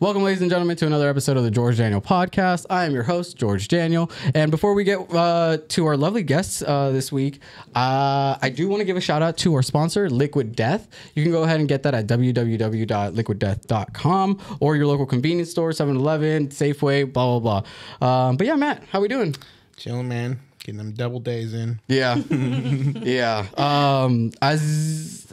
Welcome, ladies and gentlemen, to another episode of the George.Daniel podcast. I am your host, George.Daniel. And before we get to our lovely guests this week, I do want to give a shout out to our sponsor, Liquid Death. You can go ahead and get that at www.liquiddeath.com or your local convenience store, 7-Eleven, Safeway, blah, blah, blah. But yeah, Matt, how we doing? Chilling, man. Getting them double days in. Yeah. Yeah. No, it's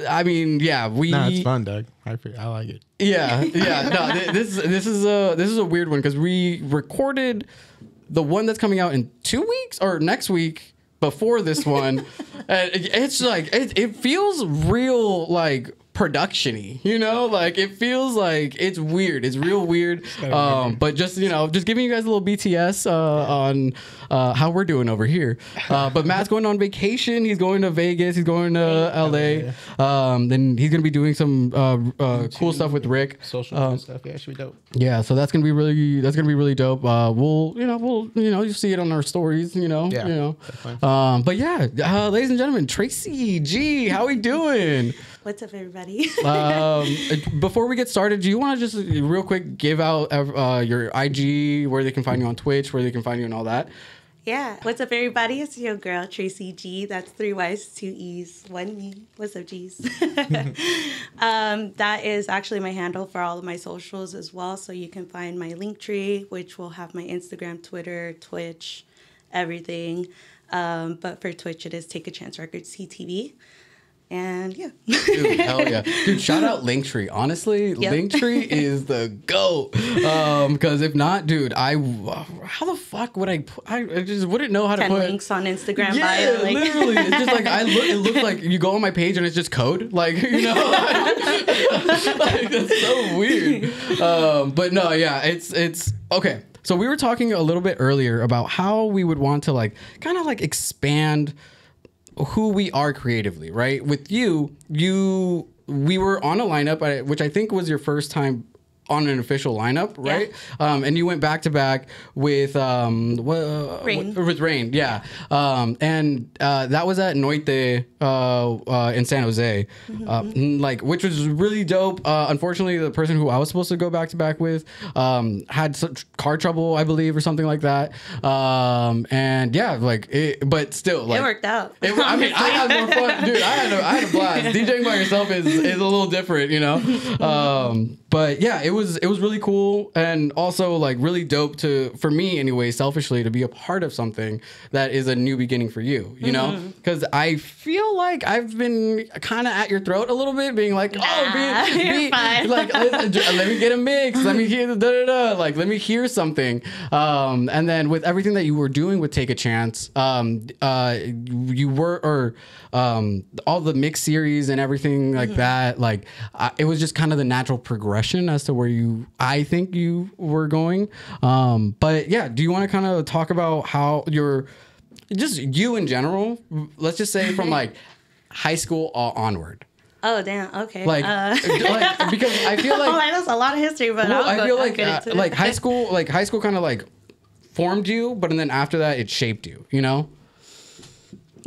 fun, Doug. I like it. Yeah. No, this is a weird one because we recorded the one that's coming out in 2 weeks or next week before this one. And it's like it feels real like production-y, you know, like it feels like it's weird. It's real weird. But just giving you guys a little BTS on how we're doing over here. But Matt's going on vacation. He's going to Vegas. He's going to LA. Then he's gonna be doing some cool stuff with Rick. Social stuff. Yeah, should be dope. Yeah, so that's gonna be really dope. We'll you see it on our stories. Yeah. But yeah, ladies and gentlemen, Tracyyygee, how we doing? What's up, everybody? Before we get started, do you want to just real quick give out your IG, where they can find you on Twitch, where they can find you and all that? Yeah. What's up, everybody? It's your girl, Tracyyygee. That's 3 Y's, 2 E's, 1 E. What's up, G's? That is actually my handle for all of my socials as well. So you can find my Linktree, which will have my Instagram, Twitter, Twitch, everything. But for Twitch, it is Take a Chance Records, CTV. And yeah. Dude, hell yeah. Dude, shout out Linktree. Honestly, yep. Linktree is the GOAT. Because if not, dude, how the fuck would I just wouldn't know how to 10 put links on Instagram yeah, bio. Like. Literally. It's just like it looks like you go on my page and it's just code. Like, like that's so weird. But no, yeah, it's okay. So we were talking a little bit earlier about how we would want to kind of expand who we are creatively, right? With we were on a lineup, which I think was your first time on an official lineup, right? Yeah. And you went back to back with Rain. With Rain, yeah. And that was at Noite in San Jose, which was really dope. Unfortunately, the person who I was supposed to go back to back with had some car trouble, I believe, or something like that. And yeah, but still, it worked out. I had more fun, dude. I had a blast. DJing by yourself is a little different, But yeah, it was really cool and also really dope for me anyway, selfishly, to be a part of something that is a new beginning for you, you know? Because I feel like I've been kind of at your throat a little bit, being like, you're fine. Let me get a mix, let me hear let me hear something. And then with everything that you were doing with Take a Chance, you were all the mix series and everything that, it was just kind of the natural progression as to where I think you were going. But yeah, do you want to kind of talk about how just you in general, let's just say from high school onward? Oh, damn. Okay. Because I feel like that's a lot of history, but I feel like high school kind of formed you, but then after that it shaped you,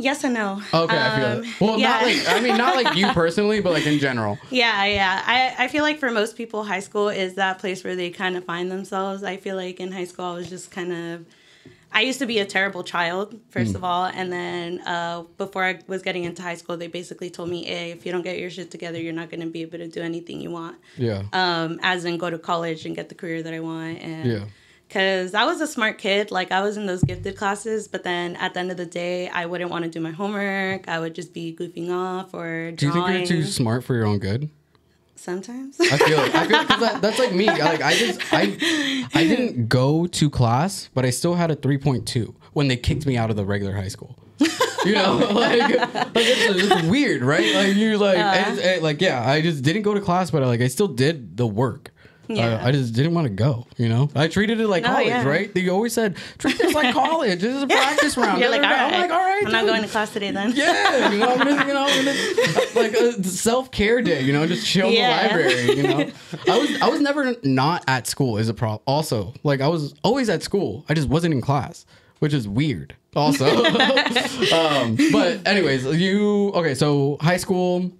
Yes and no. Okay, I feel it. Well, yeah. not like you personally, but in general. Yeah. I feel like for most people, high school is that place where they kind of find themselves. I feel like in high school, I was just I used to be a terrible child, first of all. And then before I was getting into high school, they basically told me, hey, if you don't get your shit together, you're not going to be able to do anything you want. Yeah. As in go to college and get the career that I want. And yeah. Because I was a smart kid. I was in those gifted classes, but then at the end of the day, I wouldn't want to do my homework. I would just be goofing off or drawing. Do you think you're too smart for your own good? Sometimes. I feel it. Because that's like me. I didn't go to class, but I still had a 3.2 when they kicked me out of the regular high school. It's weird, right? I just didn't go to class, but I still did the work. Yeah. I just didn't want to go, I treated it like college, yeah. Right? They always said, treat this like college. This is a practice round. You're all right. I'm all right, I'm not going to class today then. Yeah, I'm gonna a self-care day, just chill in the library, I was never not at school is a problem. Also, I was always at school. I just wasn't in class, which is weird also. But anyways, so high school,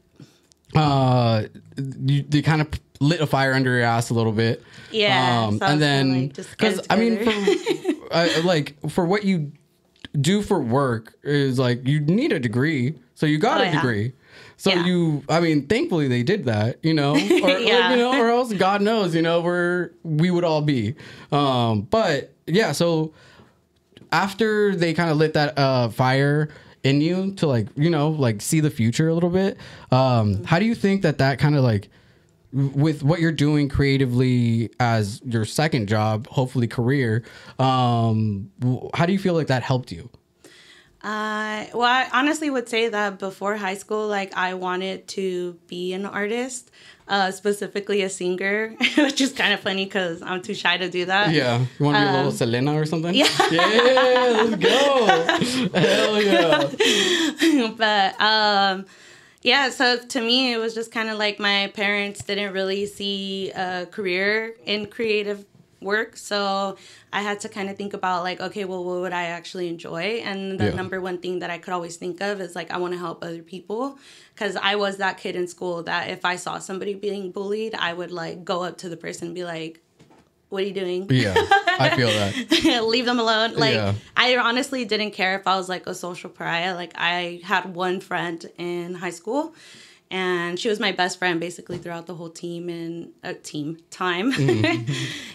they kind of lit a fire under your ass a little bit. Yeah. So and then like, because I mean, for what you do for work is like you need a degree, so you got a degree. So I mean, thankfully they did that, you know, or like, you know, or else God knows, you know, where we would all be. But yeah, so after they kind of lit that fire in you to like, you know, like see the future a little bit, how do you think that kind of like with what you're doing creatively as your second job, hopefully career, how do you feel like that helped you? Well, I honestly would say that before high school, like I wanted to be an artist, specifically a singer, which is kind of funny because I'm too shy to do that. Yeah. You want to be a little Selena or something? Yeah. Yeah, let's go. Hell yeah. But, yeah, so to me, it was just kind of like my parents didn't really see a career in creative work. So I had to kind of think about like, okay, well, what would I actually enjoy? And the number one thing that I could always think of is like, I want to help other people. Because I was that kid in school that if I saw somebody being bullied, I would like go up to the person and be like, what are you doing? Yeah, I feel that. Leave them alone. Like, I honestly didn't care if I was like a social pariah. Like, I had one friend in high school, and she was my best friend basically throughout the whole time.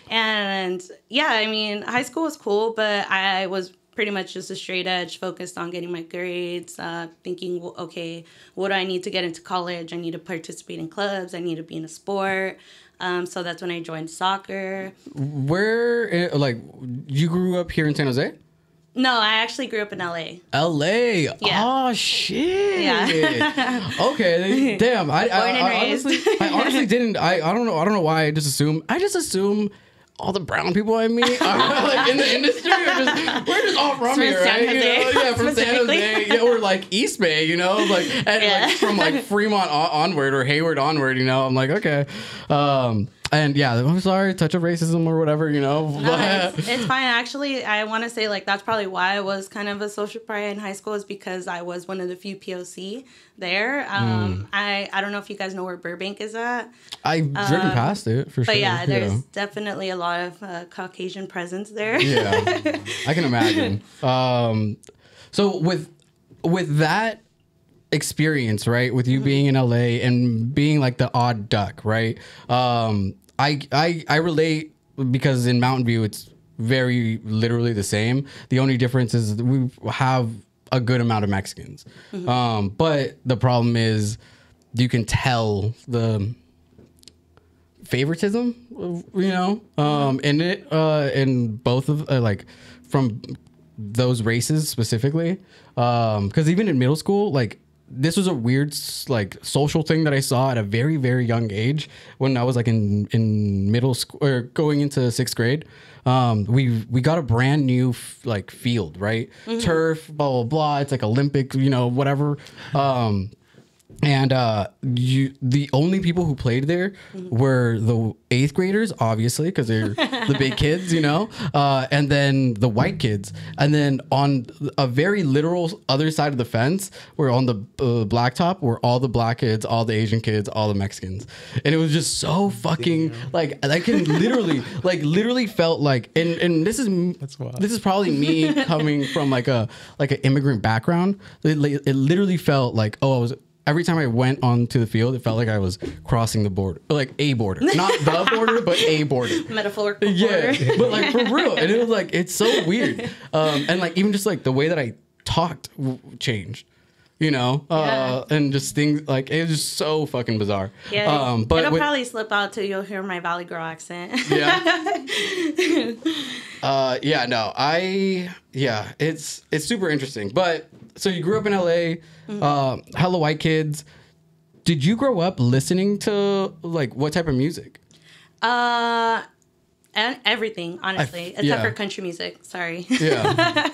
And yeah, I mean, high school was cool, but I was pretty much just a straight edge, focused on getting my grades, thinking, well, okay, what do I need to get into college? I need to participate in clubs. I need to be in a sport. So that's when I joined soccer. Where, like, you grew up here in San Jose? No, I actually grew up in LA. LA? Yeah. Oh, shit. Yeah. Okay. Damn. I honestly didn't. I don't know why I just assume all the brown people I meet are like in the industry. We're just all from here, right? You know? Yeah, from San Jose. Yeah, or like East Bay, you know, like, and like from like Fremont onward or Hayward onward, you know. I'm like, okay. And yeah, I'm sorry, touch of racism or whatever, you know. No, it's fine. Actually, I want to say like that's probably why I was kind of a social pariah in high school, is because I was one of the few POC there. I don't know if you guys know where Burbank is at. I've driven past it for sure. But yeah, there's definitely a lot of Caucasian presence there. Yeah, I can imagine. So with that experience, right, with you being in LA and being like the odd duck, right? I relate because in Mountain View it's very literally the same. The only difference is we have a good amount of Mexicans, but the problem is you can tell the favoritism, you know, in it, in both of like from those races specifically, because even in middle school, like, this was a weird like social thing that I saw at a very, very young age when I was like in middle school or going into 6th grade. We got a brand new like field, right? Turf, blah, blah, blah. It's like Olympic, you know, whatever. And the only people who played there were the 8th graders, obviously, because they're the big kids, you know, and then the white kids. And then on a very literal other side of the fence, where on the blacktop, were all the black kids, all the Asian kids, all the Mexicans. And it was just so fucking like, I can literally felt like, and this is probably me coming from like an immigrant background. It literally felt like, every time I went onto the field, it felt like I was crossing the border, like a border, not the border, but a border. Metaphorical border. Yeah, but like for real. And it was like, it's so weird. And like, even just like the way that I talked changed, you know, and just things like, it was just so fucking bizarre. Yeah. But it'll probably slip out till you'll hear my Valley Girl accent. It's super interesting. But so you grew up in LA, hella white kids. Did you grow up listening to like what type of music? And everything, honestly, except for country music. Sorry. Yeah.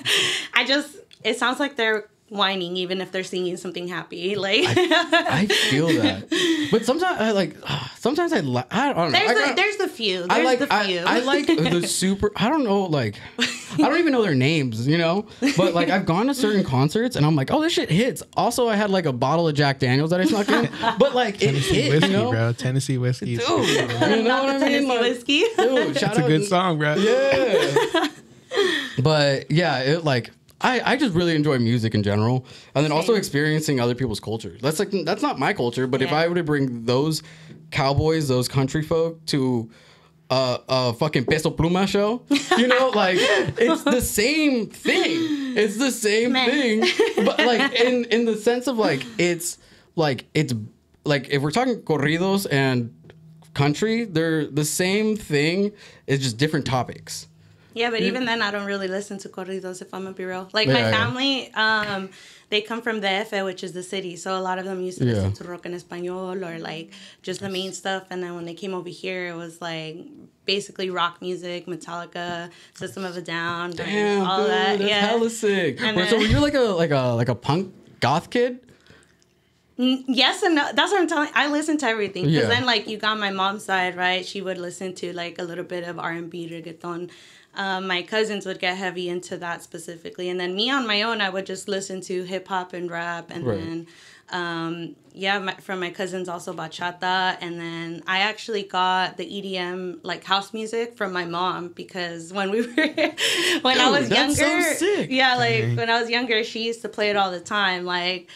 It sounds like they're whining even if they're singing something happy. Like I feel that, but sometimes I like. Sometimes I don't know. There's the few. I like the super. I don't know. Like I don't even know their names, you know. But like I've gone to certain concerts and I'm like, oh, this shit hits. Also, I had like a bottle of Jack Daniels that I snuck in, but like it Tennessee hit, whiskey, you know, bro. Tennessee whiskey. dude. You know Not what the I mean? Tennessee Like, whiskey. dude, shout It's a out. good song, bro. Yeah. But yeah, it like I just really enjoy music in general, and then also Same. experiencing other people's cultures. That's not my culture, but if Yeah. I were to bring those cowboys, those country folk to a fucking Peso Pluma show, you know, like it's the same thing. It's the same Man. thing, but like in the sense of like it's like if we're talking corridos and country, they're the same thing. It's just different topics. Yeah, but even then, I don't really listen to corridos, if I'm gonna be real. Like, Yeah, my yeah. family, they come from the DF, which is the city. So a lot of them used to listen Yeah. to rock en español or, like, just the main stuff. And then when they came over here, it was, like, basically rock music, Metallica, System of a Down, Damn, all dude, that. that's Yeah. hella sick. And Wait, so then- were you like a punk goth kid? Yes and no. That's what I'm telling. I listen to everything. Because Yeah. then, like, you got my mom's side, right? She would listen to, like, a little bit of R&B, reggaeton. My cousins would get heavy into that specifically. And then me on my own, I would just listen to hip hop and rap. And Right. then, from my cousins, also bachata. And then I actually got the EDM, like, house music from my mom. Because when we were, when I was that's so younger. sick. Yeah, like, when I was younger, she used to play it all the time. Like,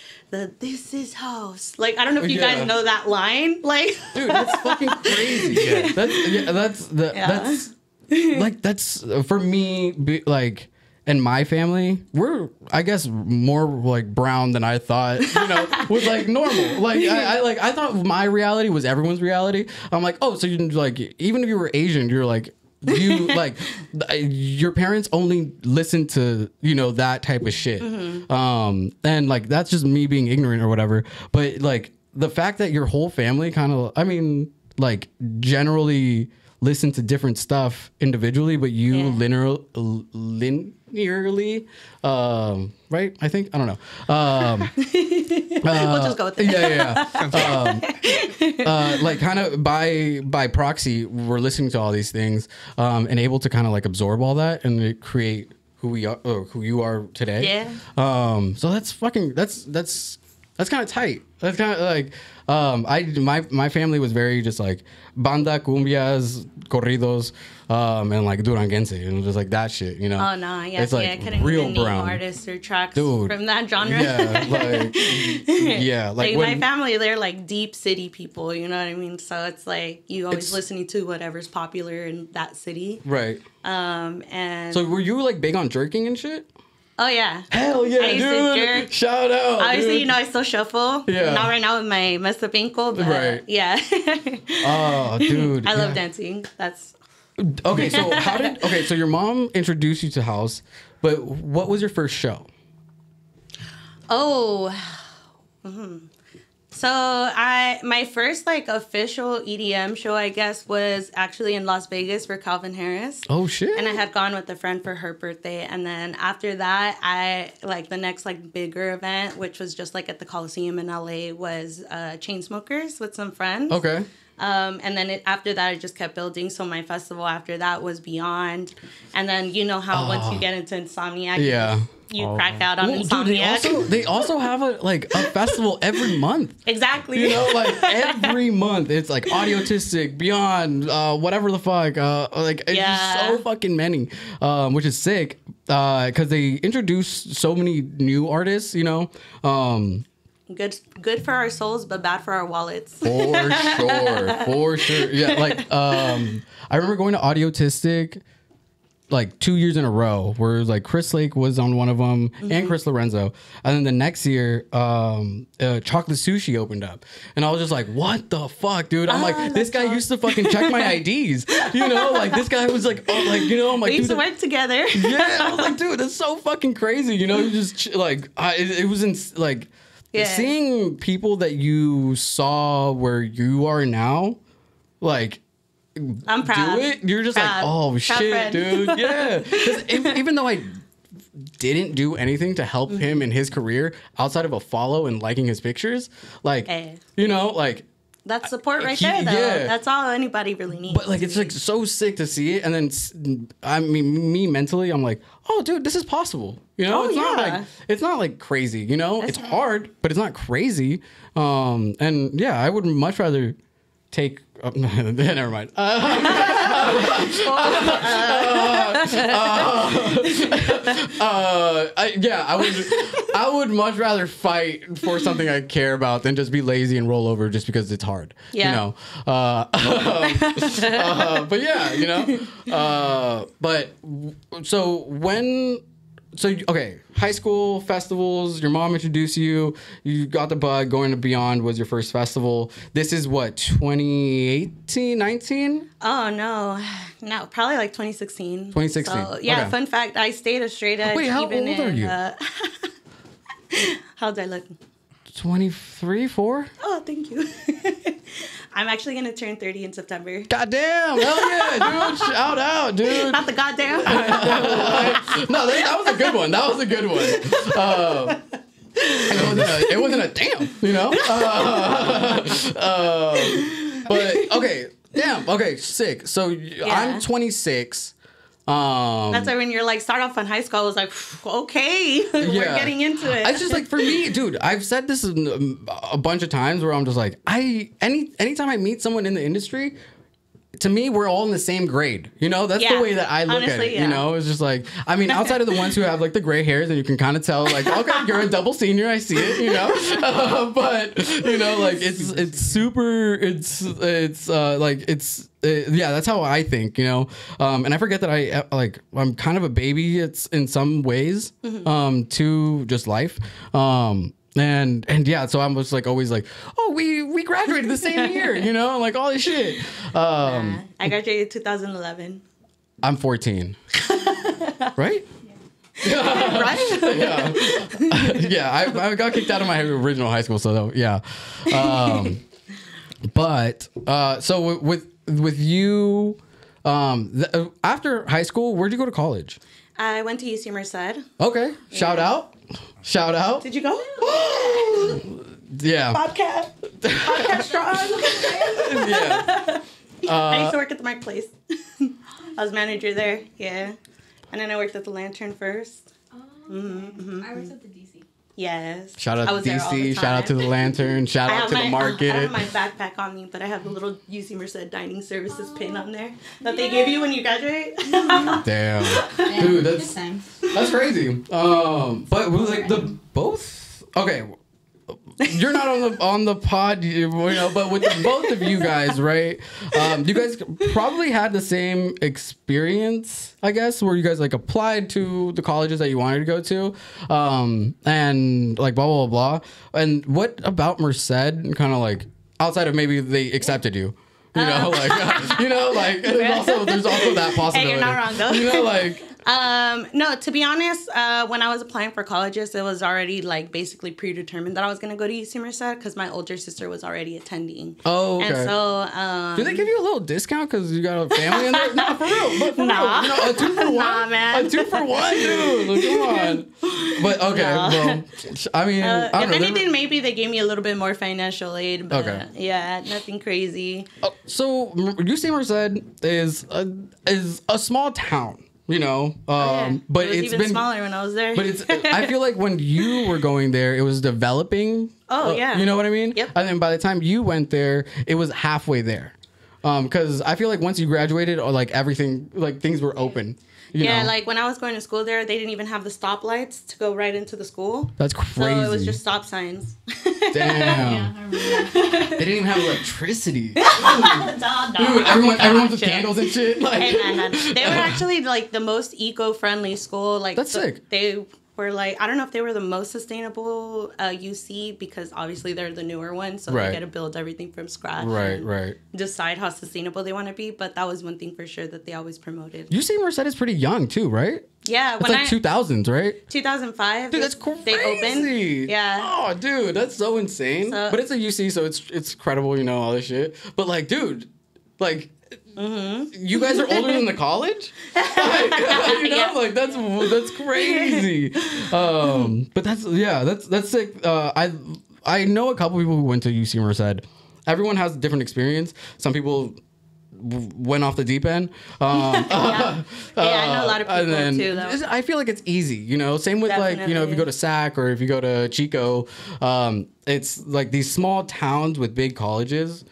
"This is house." Like, I don't know if you Yeah. guys know that line. Like, Dude, that's fucking crazy. Yeah. That's like that's for me. Like in my family, we're I guess more like brown than I thought. You know, was like normal. Like I thought my reality was everyone's reality. I'm like, oh, so you like even if you were Asian, you're like. You like your parents only listen to that type of shit, and like that's just me being ignorant or whatever. But like the fact that your whole family kind of, I mean, like generally listen to different stuff individually, but you Yeah. linearly, right? I think I don't know. we'll just go with it. Yeah. Like kind of by proxy, we're listening to all these things, and able to kind of like absorb all that and create who we are, or who you are today. Yeah. So that's kind of tight. That's kind of like, my family was very just like banda, cumbias, corridos, and like duranguense, and just like that shit, you know? Oh, no. Yeah, It's like I couldn't real even name brown. artists or tracks Dude. from that genre. Yeah, like, yeah, like Like, when, my family, they're like deep city people, you know what I mean? So it's like you always It's- listening to whatever's popular in that city. right. And So were you like big on jerking and shit? oh yeah. Hell yeah, I used to dude! jerk. Shout out. Obviously, dude. I still shuffle. Yeah. Not right now with my messed up ankle, but Right. yeah. Oh, dude. I love yeah. dancing. That's Okay, so so your mom introduced you to house, but what was your first show? oh. So my first like official EDM show, I guess, was actually in Las Vegas for Calvin Harris. Oh shit! And I had gone with a friend for her birthday. And then after that, I like the next like bigger event, which was just like at the Coliseum in LA, was Chainsmokers with some friends. Okay. And then after that, it just kept building. So my festival after that was Beyond. And then you know how once you get into Insomniac, Yeah. you crack out on Well, Insomniac. dude, they also have a festival every month. Exactly. You know, like every month it's like Audiotistic, Beyond, whatever the fuck. Like it's just Yeah. so fucking many, which is sick. Because they introduce so many new artists. You know. Good for our souls, but bad for our wallets. For sure. Yeah, like I remember going to Audiotistic like 2 years in a row, where like Chris Lake was on one of them and Chris Lorenzo, and then the next year, Chocolate Sushi opened up, and I was just like, "What the fuck, dude?" I'm like, "This guy used to fucking check my IDs," you know? Like this guy was like, "Oh, like you know," I'm like, We used "Dude, to work together. yeah," I was like, "Dude, that's so fucking crazy," you know? You just like, it was like. Yeah. Seeing people that you saw where you are now, like, I'm proud. do it, you're just Proud. like, oh Proud shit, friend. dude, yeah. 'Cause even though I didn't do anything to help him in his career outside of a follow and liking his pictures, like, Hey. you know, like, That's support right there, though. Yeah. That's all anybody really needs. But like, it's like so sick to see it, and then I mean, me mentally, I'm like, oh, dude, this is possible. You know, Oh, it's not like crazy. You know, That's it's right. hard, but it's not crazy. And yeah, I would much rather take. Never mind. I would much rather fight for something I care about than just be lazy and roll over just because it's hard. Yeah. You know. But yeah, you know. Okay, high school festivals, your mom introduced you, you got the bug, going to Beyond was your first festival. This is what, 2018, 19? Oh, no, probably like 2016. 2016. So, yeah, Okay. fun fact, I stayed a straight edge. Wait, how old are you? How did I look? 23, 4? Oh, thank you. I'm actually going to turn 30 in September. Goddamn, hell yeah, dude. Shout out, dude. Not the goddamn. No, that was a good one. That was a good one. It wasn't a damn, you know? But, okay, damn, okay, sick. So I'm 26. That's why when you're like, start off in high school, I was like, okay, we're getting into it. I just like, for me, dude, I've said this a bunch of times where I'm just like, anytime I meet someone in the industry, to me, we're all in the same grade. You know, that's the way that I look at it. Yeah. You know, it's just like, I mean, outside of the ones who have like the gray hairs and you can kind of tell, like, okay, you're a double senior, I see it. You know, but you know, like it's super. Yeah, that's how I think. You know, and I forget that I'm kind of a baby. It's in some ways, to just life. And yeah, so I'm just like always like, oh, we graduated the same year, you know, like all this shit. I graduated 2011. I'm 14, right? Right? Yeah, yeah. I got kicked out of my original high school, so yeah. But so with you, after high school, where'd you go to college? I went to UC Merced. Okay, shout out. Did you go? Yeah. Podcast strong. Yeah. I used to work at the marketplace. I was manager there. Yeah. And then I worked at the Lantern first. I worked at the DC. Yes. Shout out I to was there all the DC. Shout out to time. the Lantern. Shout out to the I market. have my backpack on me, but I have the little UC Merced Dining Services pin on there that they give you when you graduate. Damn. Dude, Good that's times. crazy. But like the both. Okay. You're not on the pod, you know, but with both of you guys, right? You guys probably had the same experience, I guess, where you guys like applied to the colleges that you wanted to go to, and like blah blah blah. And what about Merced? Kind of like outside of maybe they accepted you. You know, like there's also that possibility. Hey, you're not wrong though. You know, like. No, to be honest, when I was applying for colleges, it was already like basically predetermined that I was going to go to UC Merced because my older sister was already attending. Oh, okay. And so, do they give you a little discount because you got a family in there? Nah, for real. But for Nah. real. No, a 2 for 1. Nah, man. A 2 for 1, dude. Like, come on. But okay, Nah. well, I mean, I if don't know. anything, maybe they gave me a little bit more financial aid, but Okay. yeah, nothing crazy. So UC Merced is a small town. You know, Yeah. but it was it's even been smaller when I was there. But it's. I feel like when you were going there, it was developing. Oh, yeah. You know what I mean? Yep. And then by the time you went there, it was halfway there. Because I feel like once you graduated, or like everything, like things were open. You know? like when I was going to school there, they didn't even have the stoplights to go right into the school. That's crazy. So it was just stop signs. Damn. Yeah, I remember that. They didn't even have electricity. Dude, Dude, everyone with candles and shit. Like, Hey, man, they were actually like the most eco-friendly school. Like That's sick. They were like, I don't know if they were the most sustainable UC because obviously they're the newer one, so Right. they got to build everything from scratch. right, and right. Decide how sustainable they want to be. But that was one thing for sure that they always promoted. UC Merced is pretty young too, right? Yeah, It's when like 2000s, right? 2005. Dude, that's crazy. They opened. Yeah. Oh, dude, that's so insane. So- but it's a UC, so it's credible, you know, all this shit. But like, dude, like, you guys are older than the college. Like, you know, Yeah. like that's crazy. But that's sick. I know a couple people who went to UC Merced, everyone has a different experience. Some people went off the deep end. I know a lot of people and then too, though. I feel like it's easy, you know. Same with like, you know, if you go to SAC or if you go to Chico, it's like these small towns with big colleges.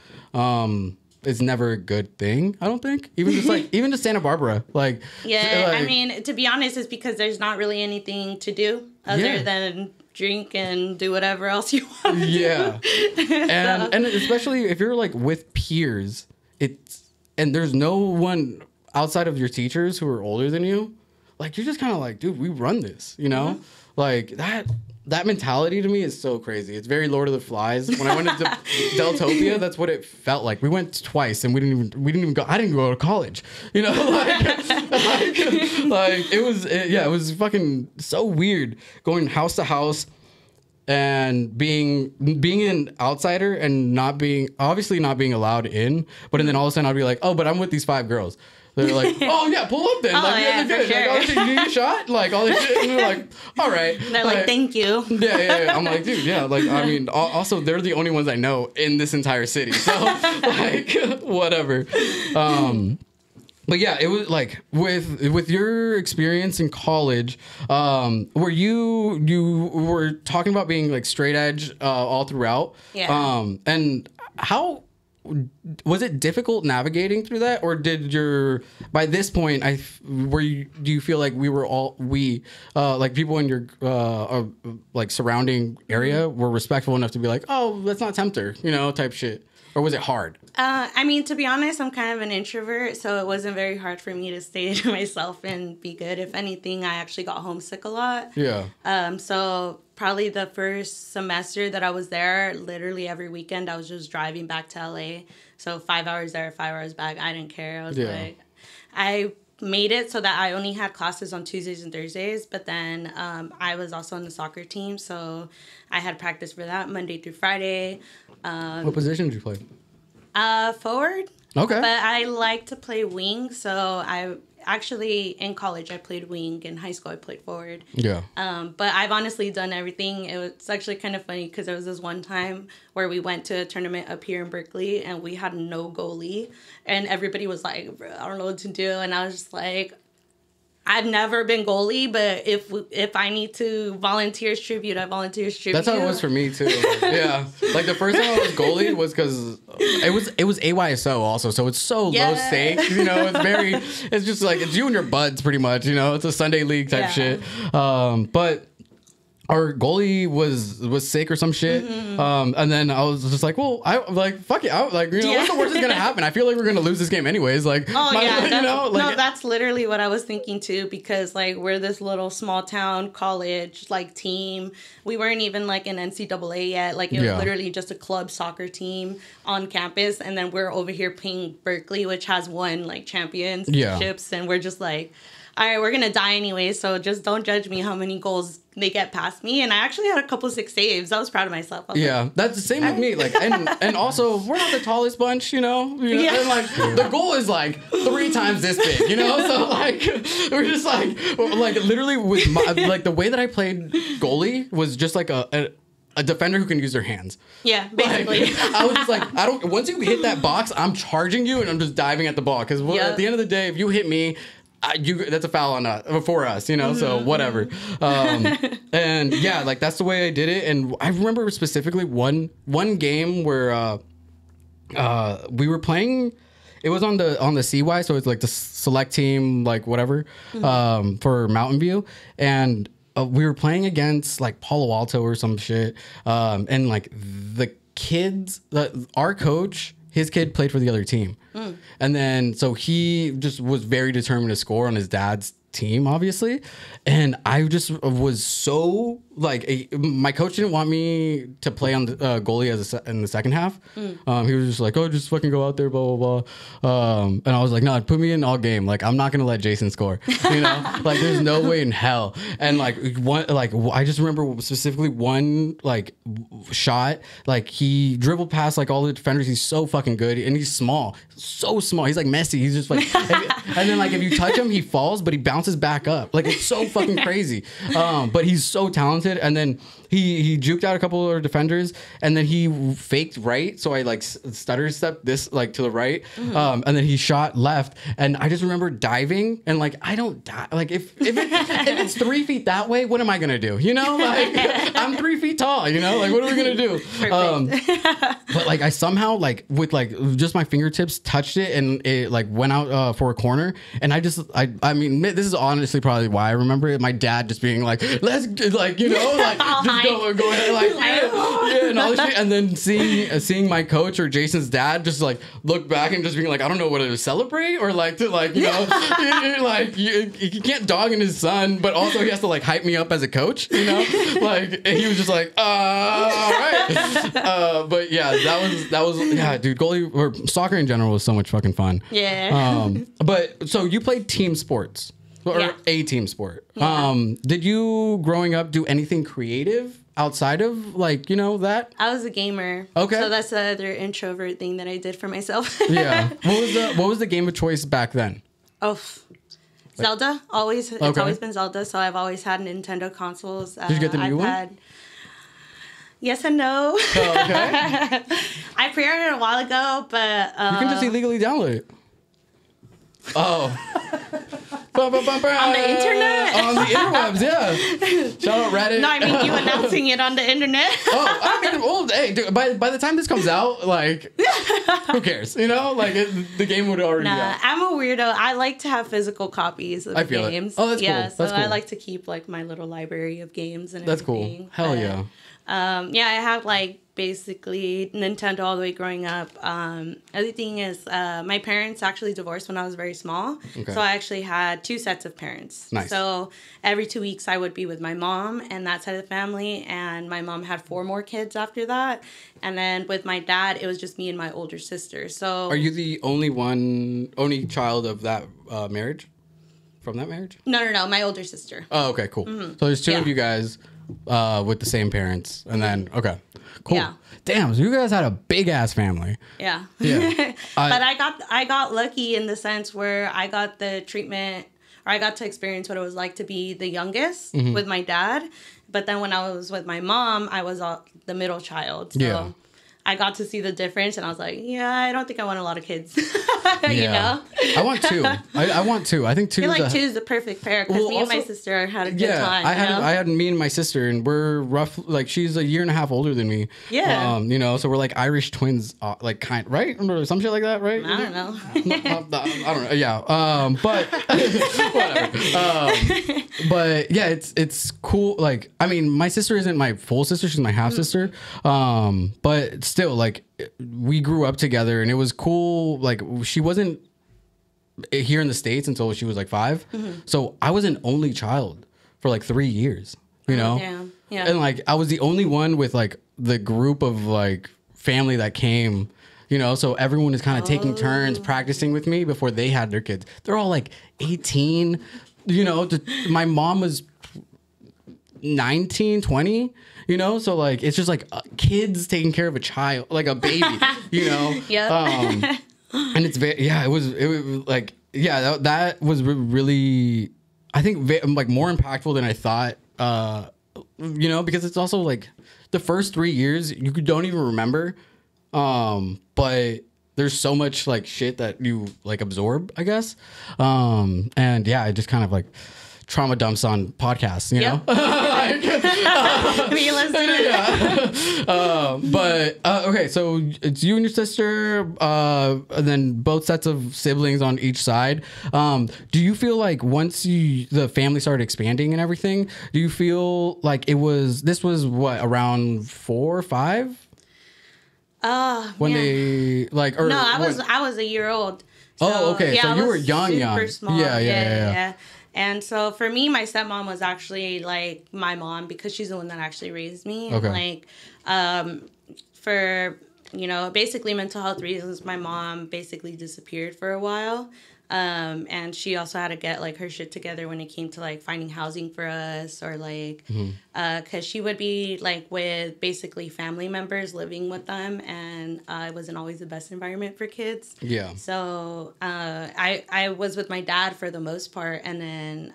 Is never a good thing, I don't think. Even just Santa Barbara, like I mean, to be honest, it's because there's not really anything to do other than drink and do whatever else you want to do. And especially if you're like with peers, and there's no one outside of your teachers who are older than you, like you're just kind of like, dude, we run this, you know? Like that mentality to me is so crazy. It's very Lord of the Flies. When I went into Deltopia, that's what it felt like. We went twice and we didn't even go. I didn't go to college, you know. It was fucking so weird going house to house and being an outsider and not being allowed in. But then all of a sudden I'd be like, oh, but I'm with these 5 girls. They're like, oh yeah, pull up then. Oh, like, yeah, for sure. Like, oh, shit, you need a shot? Like all this shit. And they're like, all right. They're like, thank you. Yeah. I'm like, dude, yeah. Like, I mean, also they're the only ones I know in this entire city. So like, whatever. But yeah, it was like with your experience in college, where you were talking about being like straight edge all throughout. Yeah. And how was it difficult navigating through that, or by this point do you feel like like people in your like surrounding area were respectful enough to be like, oh, let's not tempt her, you know, type shit? Or was it hard? I mean, to be honest, I'm kind of an introvert, so it wasn't very hard for me to stay to myself and be good. If anything, I actually got homesick a lot. Yeah. So probably the first semester that I was there, literally every weekend, I was just driving back to LA. So 5 hours there, 5 hours back. I didn't care. I was like, I made it so that I only had classes on Tuesdays and Thursdays, but then I was also on the soccer team, so I had practice for that Monday through Friday. What position did you play? Forward. Okay. But I like to play wing, so I actually in college I played wing. In high school I played forward. Yeah. But I've honestly done everything. It's actually kind of funny because there was this one time where we went to a tournament up here in Berkeley and we had no goalie, and everybody was like, I don't know what to do, and I was just like, I've never been goalie, but if I need to volunteer as tribute, I volunteer as tribute. That's how it was for me too. Yeah, like the first time I was goalie was because it was AYSO also, so it's so low stakes. You know, it's just like it's you and your buds pretty much. You know, it's a Sunday league type shit. But our goalie was sick or some shit. And then I was just like, well, I like, fuck it. What's the worst that's gonna happen? I feel like we're gonna lose this game anyways. Like, you know, like, no, that's literally what I was thinking too, because like we're this little small town college like team. We weren't even like an NCAA yet. Like it was literally just a club soccer team on campus, and then we're over here playing Berkeley, which has won like championships, and we're just like, all right, we're going to die anyway, so just don't judge me how many goals they get past me. And I actually had a couple 6 saves. I was proud of myself. That's the same with me. Like, and also, we're not the tallest bunch, you know? And like, the goal is like 3 times this big, you know? So like, we're just like literally with like the way that I played goalie was just like a defender who can use their hands. Yeah, basically. Like, I was just like, once you hit that box, I'm charging you and I'm just diving at the ball. Because at the end of the day, if you hit me, that's a foul on us, for us, you know, so whatever. And yeah, like that's the way I did it. And I remember specifically one game where we were playing. It was on the CY, so it's like the select team, like whatever, for Mountain View, and we were playing against like Palo Alto or some shit, and like the kids, our coach, his kid played for the other team. And then, so he just was very determined to score on his dad's team, obviously. And I just was so like, my coach didn't want me to play on the goalie in the second half. He was just like, oh, just fucking go out there, blah, blah, blah. And I was like, no, put me in all game. Like, I'm not going to let Jason score, you know, like there's no way in hell. And like I just remember specifically one like shot, like he dribbled past like all the defenders. He's so fucking good. And he's small, so small. He's like Messi. He's just like, and then like, if you touch him, he falls, but he bounces bounces back up. Like, it's so fucking crazy. But he's so talented. And then he juked out a couple of our defenders, and then he faked right. So I like stutter stepped this like to the right, and then he shot left. And I just remember diving, and like I don't die. Like if it's 3 feet that way, what am I gonna do? You know, like I'm 3 feet tall. You know, like what are we gonna do? But like I somehow like with like just my fingertips touched it, and it like went out for a corner. And I mean this is honestly probably why I remember it. My dad just being like, let's like you know like just go ahead like yeah and all this shit. And then seeing my coach or Jason's dad just like look back and just being like, I don't know whether to celebrate or like to like you know like you can't dog in his son, but also he has to like hype me up as a coach, you know, like he was just like all right. But yeah, that was yeah, dude, goalie or soccer in general was so much fucking fun. Yeah. But so you played team sports or a team sport. Yeah. Did you growing up do anything creative outside of like, you know, that? I was a gamer. Okay. So that's the other introvert thing that I did for myself. Yeah. What was the game of choice back then? Oh, Zelda. Always. It's always been Zelda. So I've always had Nintendo consoles. Did you get the new one? Yes and no. Oh, okay. I pre-ordered it a while ago, but you can just illegally download it. Oh. On the internet? On the interwebs, yeah. Shout out Reddit. No, I mean you announcing it on the internet. Oh, I mean, well, hey, dude, by the time this comes out, like, who cares? You know, like the game would already be out. I'm a weirdo. I like to have physical copies of games. Oh, that's cool. Yeah, so that's cool. I like to keep like my little library of games and that's everything. Cool. Hell yeah. Yeah, I have like basically Nintendo all the way growing up. Other thing is my parents actually divorced when I was very small. Okay. So I actually had 2 sets of parents. Nice. So every 2 weeks I would be with my mom and that side of the family. And my mom had 4 more kids after that. And then with my dad, it was just me and my older sister. So are you the only child of that marriage? From that marriage? No. My older sister. Oh, okay, cool. Mm-hmm. So there's 2 of you guys with the same parents, and then okay, cool. Yeah. Damn, so you guys had a big ass family. Yeah. Yeah. But I got lucky in the sense where I got the treatment, or I got to experience what it was like to be the youngest with my dad. But then when I was with my mom, I was the middle child. So I got to see the difference, and I was like, yeah, I don't think I want a lot of kids. You know? I want 2. I want 2. I think 2 I feel like 2 is the perfect pair, because me and my sister had a good time. I had me and my sister, and we're like she's a year and a half older than me. Yeah. You know, so we're like Irish twins, like right? Or some shit like that, right? I don't know. I don't know. Yeah. But whatever. But yeah, it's cool. Like, I mean, my sister isn't my full sister; she's my half sister. But still, like, we grew up together, and it was cool. Like, she wasn't here in the States until she was like 5. So I was an only child for like 3 years, you know? Yeah. And like, I was the only one with like the group of like family that came, you know? So everyone is kind of taking turns practicing with me before they had their kids. They're all like 18, you know? My mom was 19, 20. You know, so like it's just like kids taking care of a child, like a baby, you know. Yeah. And it's it was like that was really, I think like more impactful than I thought. You know, because it's also like the first 3 years you don't even remember, but there's so much like shit that you like absorb, I guess. And yeah, it just kind of like trauma dumps on podcasts, you know. But okay, so it's you and your sister, and then both sets of siblings on each side. Do you feel like once the family started expanding and everything, do you feel like this was what, around 4 or 5? When they like, or no, I was a year old. So, oh, okay. So you were young. Small. Yeah. And so for me, my stepmom was actually like my mom, because she's the one that actually raised me. Okay. And like, for, you know, basically mental health reasons, my mom basically disappeared for a while. And she also had to get like her shit together when it came to like finding housing for us, or like, because she would be like with basically family members living with them, and it wasn't always the best environment for kids. Yeah. So I was with my dad for the most part, and then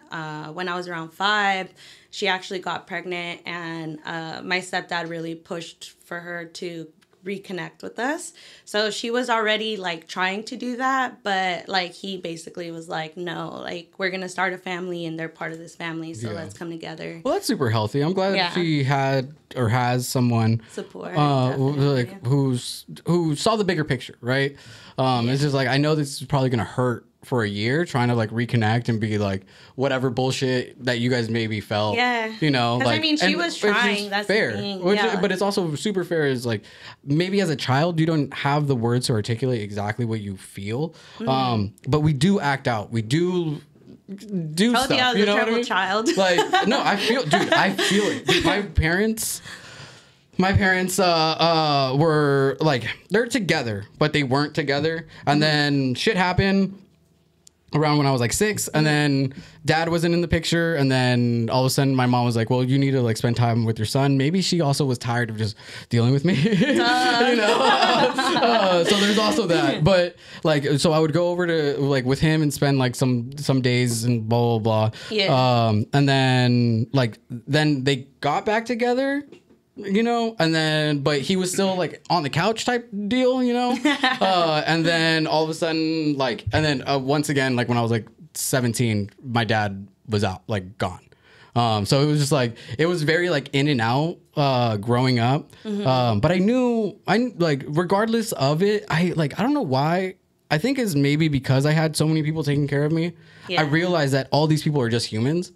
when I was around 5, she actually got pregnant, and my stepdad really pushed for her to reconnect with us. So she was already like trying to do that, but like he basically was like, no, like we're gonna start a family and they're part of this family, so let's come together. Well, that's super healthy. I'm glad that she had or has someone Support, like who saw the bigger picture, right? It's just like, I know this is probably gonna hurt for a year, trying to like reconnect and be like whatever bullshit that you guys maybe felt. Yeah. You know, like, I mean, she was trying. That's fair. the thing. But it's also super fair. Is like, maybe as a child you don't have the words to articulate exactly what you feel. But we do act out. We do stuff. I was you a know what I troubled mean? child. Like, no, I feel it. Dude, my parents were like, they're together, but they weren't together. And then shit happened around when I was like 6, and then dad wasn't in the picture, and then all of a sudden my mom was like, well, you need to like spend time with your son. Maybe she also was tired of just dealing with me. You know. So there's also that. But like, so I would go over to like with him and spend like some days and blah blah blah. Yeah. And then they got back together, you know, and then, but he was still like on the couch type deal, you know. And then all of a sudden, like, and then once again, like when I was like 17, my dad was out, like gone. So it was just like, it was very like in and out growing up. But I like, regardless of it, I don't know why. I think it's maybe because I had so many people taking care of me. Yeah. I realized that all these people are just humans.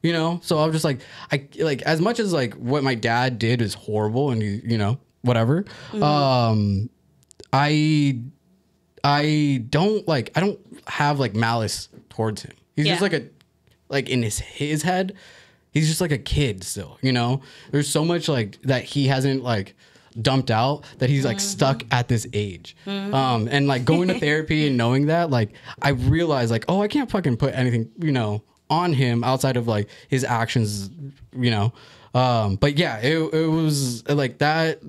You know, so I was just like, I like, as much as like what my dad did is horrible and you know, whatever. I don't have like malice towards him. He's just like in his head, he's just like a kid still, you know. There's so much like that he hasn't like dumped out, that he's like stuck at this age. And like going to therapy and knowing that, like I realized like, oh, I can't fucking put anything, you know, on him outside of like his actions, you know. But yeah, it was like that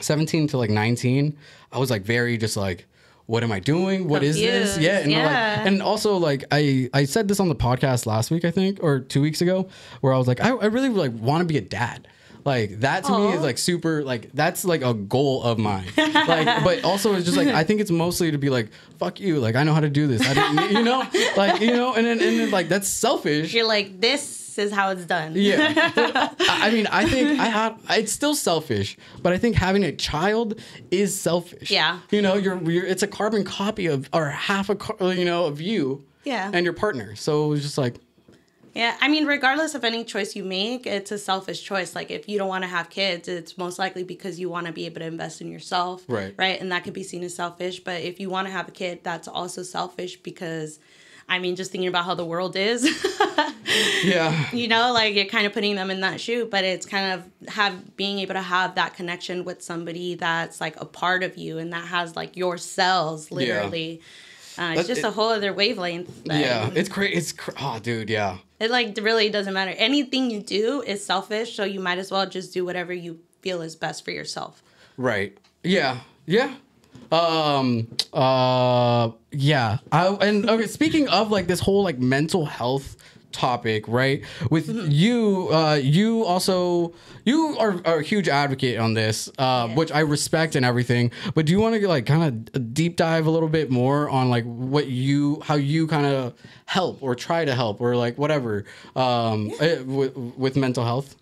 17 to like 19, I was like very just like, what am I doing? What is this? Confused. Yeah. And like, and also like I said this on the podcast last week, I think, or 2 weeks ago, where I was like, I really like want to be a dad. Like that to me is like super, like that's like a goal of mine. Like, but also it's just like, I think it's mostly to be like, fuck you, like I know how to do this. I didn't, you know, like, you know, and then like that's selfish. You're like, this is how it's done. Yeah. I mean, I think it's still selfish, but I think having a child is selfish. Yeah. You know, you're it's a carbon copy of, or half you know, of you. Yeah. And your partner. So it was just like, yeah, I mean, regardless of any choice you make, it's a selfish choice. Like, if you don't want to have kids, it's most likely because you want to be able to invest in yourself. Right. Right? And that could be seen as selfish. But if you want to have a kid, that's also selfish because, I mean, just thinking about how the world is. yeah. You know, like, you're kind of putting them in that shoe. But it's kind of being able to have that connection with somebody that's, like, a part of you and that has, like, your cells, literally. Yeah. It's just a whole other wavelength. Yeah, it's crazy. Oh, dude, yeah. It like really doesn't matter. Anything you do is selfish, so you might as well just do whatever you feel is best for yourself. Right. Yeah. Yeah. Yeah. Okay. Speaking of like this whole like mental health topic, right? With you, you are a huge advocate on this, which I respect and everything. But do you want to like kind of deep dive a little bit more on like how you kind of help or try to help or like whatever with mental health?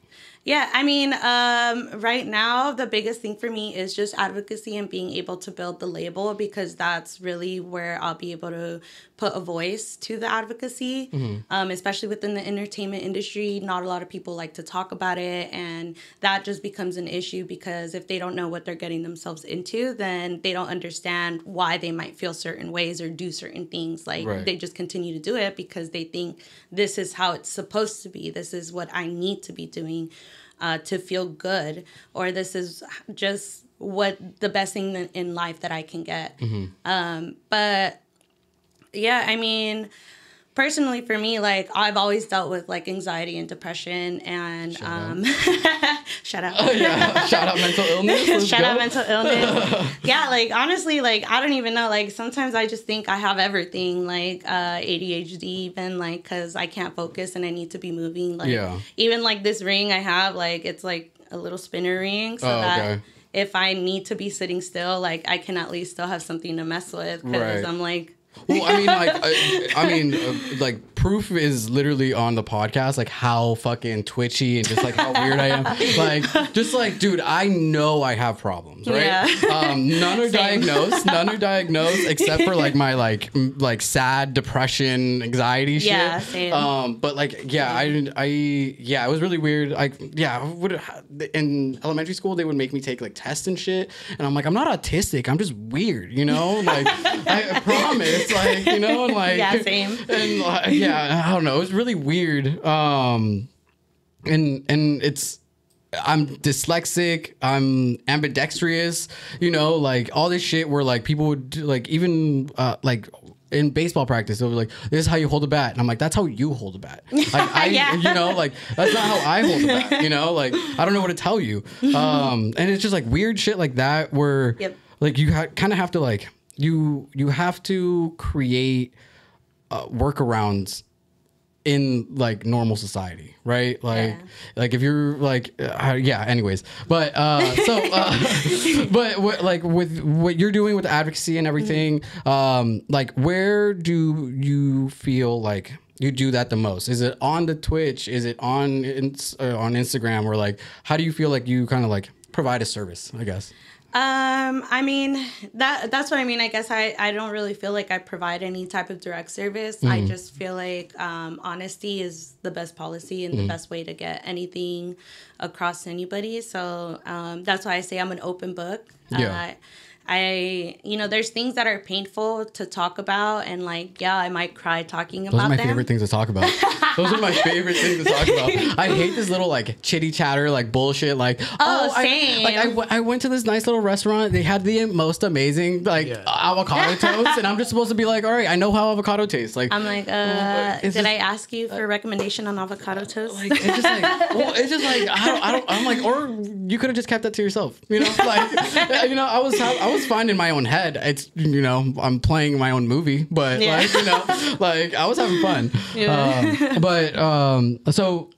Yeah, I mean, right now, the biggest thing for me is just advocacy and being able to build the label, because that's really where I'll be able to put a voice to the advocacy, especially within the entertainment industry. Not a lot of people like to talk about it, and that just becomes an issue because if they don't know what they're getting themselves into, then they don't understand why they might feel certain ways or do certain things. Like, they just continue to do it because they think this is how it's supposed to be. This is what I need to be doing to feel good, or this is just what the best thing in life that I can get. But Yeah, I mean, personally for me, like I've always dealt with like anxiety and depression, and shout out. Oh, yeah. Shout out mental illness. Let's Shout go. out mental illness. Yeah, like honestly, like I don't even know. Like sometimes I just think I have everything, like ADHD, even like because I can't focus and I need to be moving. Like even like this ring I have, like it's like a little spinner ring, so that if I need to be sitting still, like I can at least still have something to mess with because I'm like. Well, I mean, like proof is literally on the podcast, like how fucking twitchy and just like how weird I am. Like, just like, dude, I know I have problems, right? Yeah. None are diagnosed except for like my like sad depression, anxiety shit. Yeah, same. But like, yeah, it was really weird. In elementary school, they would make me take like tests and shit, and I'm like, I'm not autistic, I'm just weird, you know? Like, I promise. Like, you know, and like, yeah, same. And like, yeah, I don't know. It was really weird. And it's, I'm dyslexic. I'm ambidextrous. You know, like all this shit where like people would do, like even like in baseball practice, they were like, "This is how you hold a bat," and I'm like, "That's how you hold a bat." Like you know, like that's not how I hold a bat. You know, like I don't know what to tell you. And it's just like weird shit like that where like you kind of have to like. You have to create workarounds in like normal society, right? Like if you're like anyways, but but like with what you're doing with advocacy and everything, like where do you feel like you do that the most? Is it on the Twitch? Is it on Instagram? Or like how do you feel like you kind of like provide a service, I guess? I mean, that's what I mean. I guess I don't really feel like I provide any type of direct service. I just feel like honesty is the best policy and the best way to get anything across to anybody. So that's why I say I'm an open book. You know, there's things that are painful to talk about, and like, I might cry talking about them. Those are my favorite things to talk about. Those are my favorite things to talk about. I hate this little like chitty chatter, like bullshit. Like, same. I went to this nice little restaurant. They had the most amazing like avocado toast, and I'm just supposed to be like, all right, I know how avocado tastes. Like, I'm like, did I ask you for a recommendation on avocado toast? Like, it's just like, it's just like I don't. I'm like, or you could have just kept that to yourself. You know, like, you know, I was fine in my own head. It's, you know, I'm playing my own movie, but like, you know, like I was having fun. So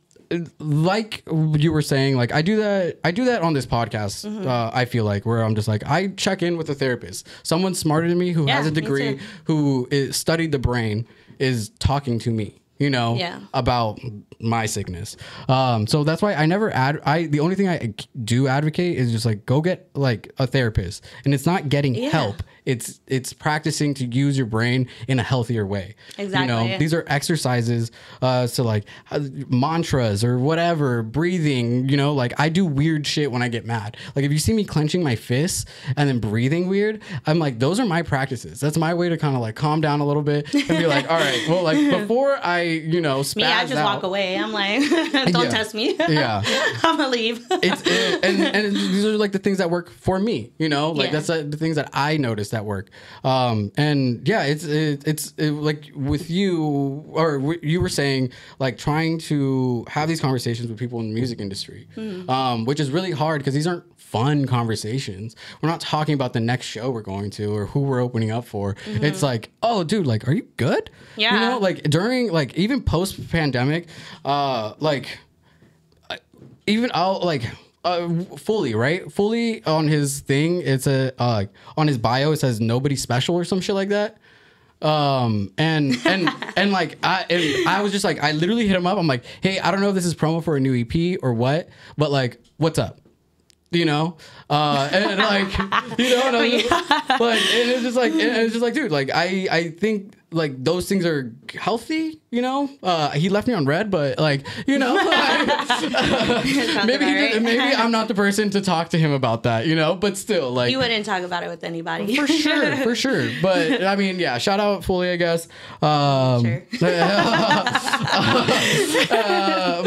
like you were saying, like I do that on this podcast. I feel like where I'm just like, I check in with a therapist, someone smarter than me who has a degree, who studied the brain, is talking to me, you know, about my sickness. So that's why I never the only thing I do advocate is just like, go get like a therapist, and it's not getting help. It's practicing to use your brain in a healthier way. Exactly. You know, these are exercises, so like mantras or whatever, breathing, you know, like I do weird shit when I get mad. Like if you see me clenching my fists and then breathing weird, I'm like, those are my practices. That's my way to kind of like calm down a little bit and be like, all right, well, like before I, you know, spaz I just walk away. I'm like, don't test me. I'm gonna leave. And these are like the things that work for me, you know, like that's the things that I notice that work. And yeah, it's like with you, or you were saying, like trying to have these conversations with people in the music industry, which is really hard because these aren't fun conversations. We're not talking about the next show we're going to or who we're opening up for. It's like, oh dude, like, are you good? You know, like during, like even post pandemic, like even I'll like fully on his thing, it's on his bio it says nobody special or some shit like that. And like I was just like, I literally hit him up. I'm like, hey, I don't know if this is promo for a new EP or what, but like, what's up? You know, and like, you know, and I was just, like, and it's just like, dude, like I think like those things are healthy, you know. He left me on red, but like, you know, maybe I'm not the person to talk to him about that, you know. But still, like, you wouldn't talk about it with anybody for sure. But I mean, yeah, shout out Fully, I guess. Sure.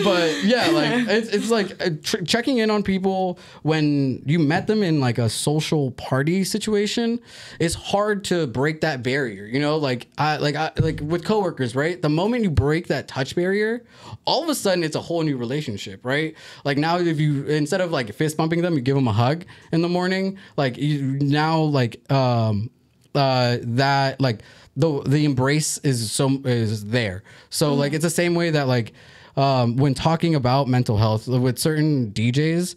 But yeah, like it's like checking in on people when you met them in like a social party situation. It's hard to break that barrier, you know. Like I with coworkers, right? The moment you break that touch barrier, all of a sudden it's a whole new relationship, right? Like now, if you instead of like fist bumping them, you give them a hug in the morning. Like you now like that like the embrace is there. So like it's the same way that like when talking about mental health with certain DJs,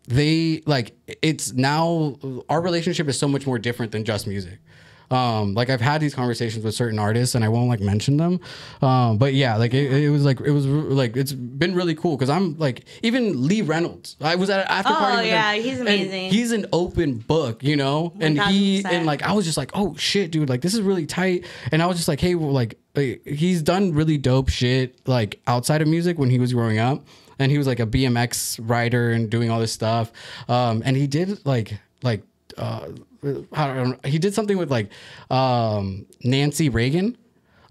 they like it's now our relationship is so much more different than just music. Like I've had these conversations with certain artists and I won't like mention them. But yeah, like it was it's been really cool. Cause I'm like, even Lee Reynolds, I was at an after party with him, he's amazing. He's an open book, you know? And like, I was just like, oh shit, dude, like this is really tight. And I was just like, hey, well, like he's done really dope shit, like outside of music when he was growing up. And he was like a BMX rider and doing all this stuff. And he did he did something with like Nancy Reagan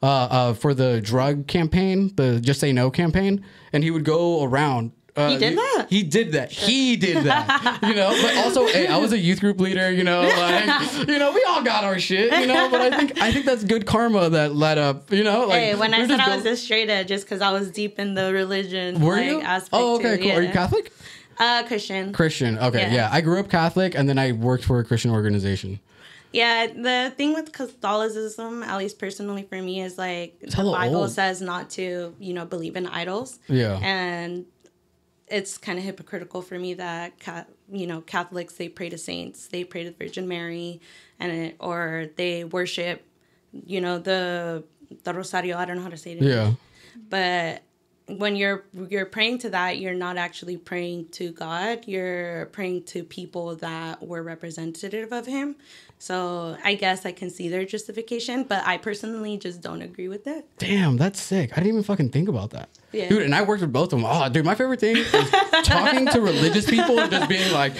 for the drug campaign, the Just Say No campaign, and he would go around. He did that. He did that. He did that. You know, but also, hey, I was a youth group leader. You know, like we all got our shit. You know, but I think that's good karma that led up. You know, like hey, when I said I was this straight edge, just because I was deep in the religion aspect. Oh, okay, too. cool. Yeah. Are you Catholic? Christian. Okay, yeah. I grew up Catholic, and then I worked for a Christian organization. Yeah, the thing with Catholicism, at least personally for me, is like the Bible says not to, believe in idols. Yeah. And it's kind of hypocritical for me that, Catholics, they pray to saints, they pray to the Virgin Mary, or they worship, the Rosario. I don't know how to say it. Yeah. But when you're praying to that, you're not actually praying to God. You're praying to people that were representative of him. So I guess I can see their justification, but I personally just don't agree with it. Damn, that's sick. I didn't even fucking think about that. Yeah. Dude, and I worked with both of them. Oh, dude, my favorite thing is talking to religious people and just being like,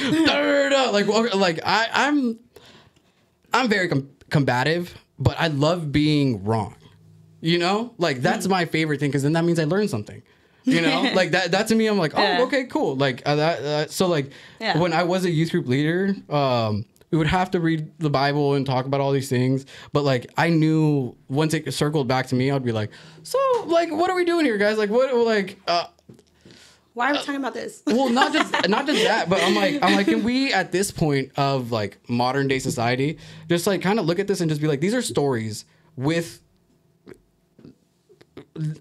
I'm very combative, but I love being wrong. You know, like that's my favorite thing because then that means I learned something. You know, like that to me, I'm like, oh, okay, cool. Like so like when I was a youth group leader, we would have to read the Bible and talk about all these things. But like I knew once it circled back to me, I'd be like, so like, what are we doing here, guys? Like, what like. Why are we talking about this? Well, not just that, but I'm like, can we at this point of like modern day society just like kind of look at this and just be like, these are stories with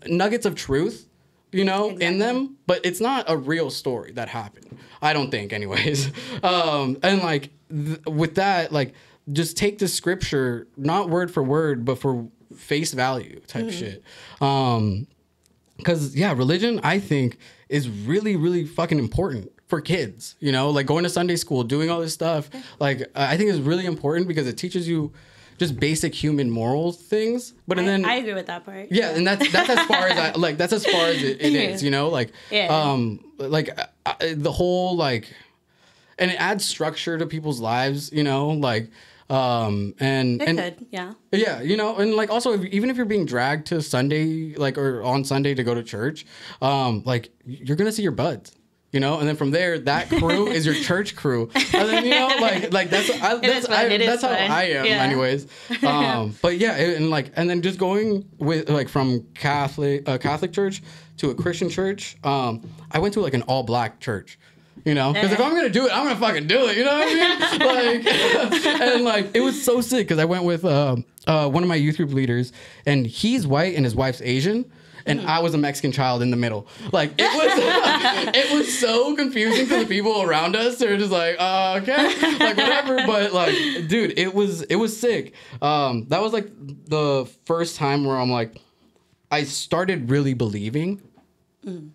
nuggets of truth, in them, but it's not a real story that happened. I don't think, anyways. And like with that, like just take the scripture, not word for word, but for face value type shit. Because religion, I think, is really, really fucking important for kids. Like going to Sunday school, doing all this stuff. Like I think is really important because it teaches you just basic human moral things. But and then I agree with that part. Yeah, and that's as far as that's as far as it is. Like the whole like, and it adds structure to people's lives. Like. And like also even if you're being dragged to Sunday, like, or on Sunday to go to church, like you're gonna see your buds, and then from there that crew is your church crew, and then that's how I am, anyways. But yeah, and then just going with like from Catholic church to a Christian church, I went to like an all black church. Because if I'm gonna do it, I'm gonna fucking do it. You know what I mean? Like, and like it was so sick because I went with one of my youth group leaders, and he's white and his wife's Asian, and I was a Mexican child in the middle. Like it was so confusing to the people around us. They're just like, okay, like whatever. But like, dude, it was sick. That was like the first time where I'm like, I started really believing.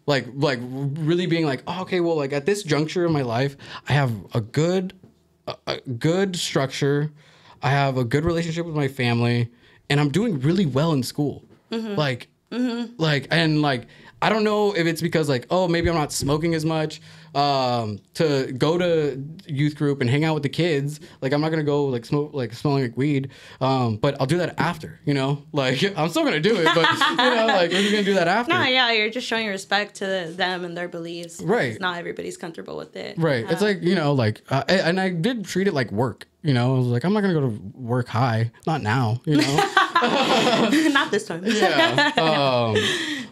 Like really being like, oh, okay, well, like at this juncture in my life, I have a good structure. I have a good relationship with my family, and I'm doing really well in school. Like Like, and like, I don't know if it's because like, oh, maybe I'm not smoking as much to go to youth group and hang out with the kids. Like, I'm not gonna go like smoke, like smelling like weed. But I'll do that after, you know, like I'm still gonna do it, but you know, like we're just gonna do that after. No, yeah, you're just showing respect to them and their beliefs. Right. Not everybody's comfortable with it. Right. It's like, you know, like, and I did treat it like work, you know, I was like, I'm not gonna go to work high, not now, you know. Not this time. Yeah.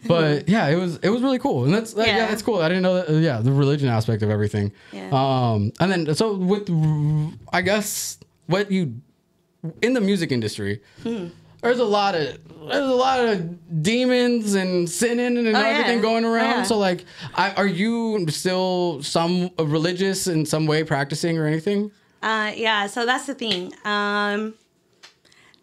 But yeah, it was really cool, and that's yeah, that's cool. I didn't know that. Yeah, the religion aspect of everything. Yeah. And then so with, I guess what you in the music industry, there's a lot of demons and sinning and everything going around. Yeah. So like, are you still some religious in some way, practicing or anything? Yeah. So that's the thing.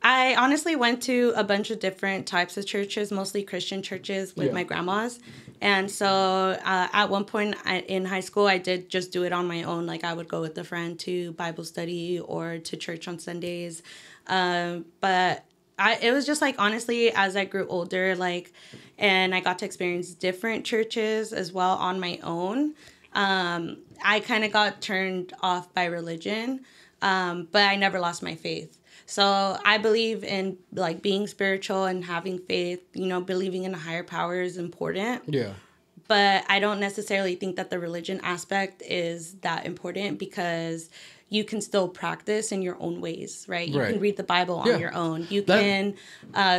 I honestly went to a bunch of different types of churches, mostly Christian churches with my grandmas. And so at one point in high school, I did just do it on my own. Like I would go with a friend to Bible study or to church on Sundays. But it was just like, honestly, as I grew older, like, and I got to experience different churches as well on my own, I kind of got turned off by religion, but I never lost my faith. So I believe in like being spiritual and having faith, you know, believing in a higher power is important. Yeah. But I don't necessarily think that the religion aspect is that important because you can still practice in your own ways, right? You can read the Bible on your own. You can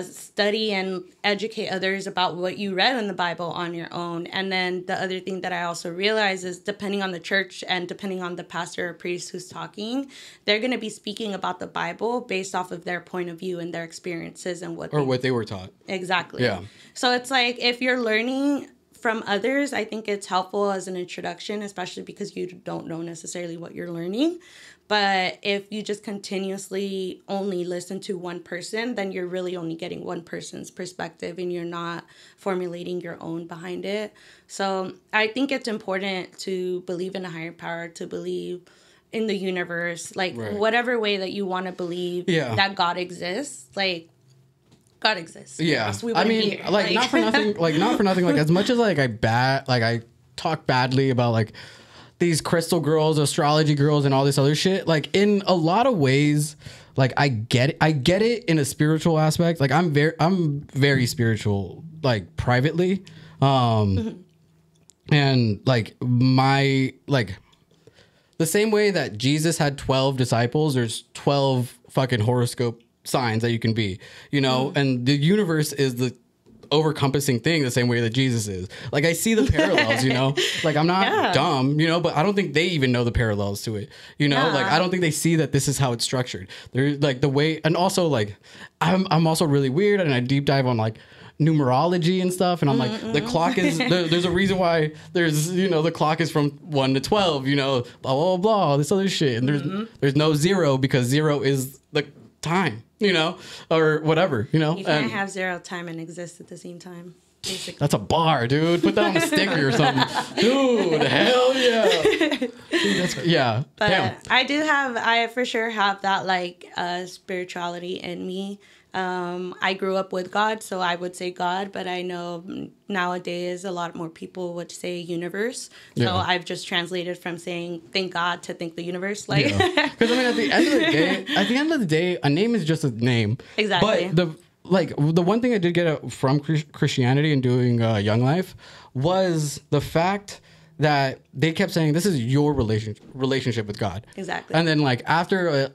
study and educate others about what you read in the Bible on your own. And then the other thing that I also realize is depending on the church and depending on the pastor or priest who's talking, they're going to be speaking about the Bible based off of their point of view and their experiences and what they were taught. Exactly. Yeah. So it's like if you're learning from others, I think it's helpful as an introduction, especially because you don't know necessarily what you're learning. But if you just continuously only listen to one person, then you're really only getting one person's perspective and you're not formulating your own behind it. So I think it's important to believe in a higher power, to believe in the universe, like whatever way that you want to believe that God exists, like God exists. Yeah. We I mean, like not for nothing, like as much as like I talk badly about like these crystal girls, astrology girls and all this other shit, like in a lot of ways, like I get it in a spiritual aspect. Like I'm very spiritual, like privately. And like the same way that Jesus had 12 disciples, there's 12 fucking horoscope signs that you can be, you know, and the universe is the overcompassing thing the same way that Jesus is. Like I see the parallels, you know, like I'm not dumb, you know, but I don't think they even know the parallels to it, you know, like I don't think they see that this is how it's structured. There's like the way, and also like I'm also really weird and I deep dive on like numerology and stuff, and I'm like the clock is there's a reason why there's, you know, the clock is from 1 to 12, you know, blah blah blah, this other shit, and there's no zero because zero is the time, you know, or whatever, you know. You can't have zero time and exist at the same time. Basically. That's a bar, dude. Put that on a sticker or something. Dude, hell yeah. Dude, yeah. But damn. I for sure have that like spirituality in me. I grew up with God, so I would say God, but I know nowadays a lot more people would say universe. So I've just translated from saying thank God to thank the universe. Like, because I mean, at the end of the day, a name is just a name. Exactly. But the one thing I did get from Christianity and doing Young Life was the fact that they kept saying this is your relationship with God. Exactly. And then like after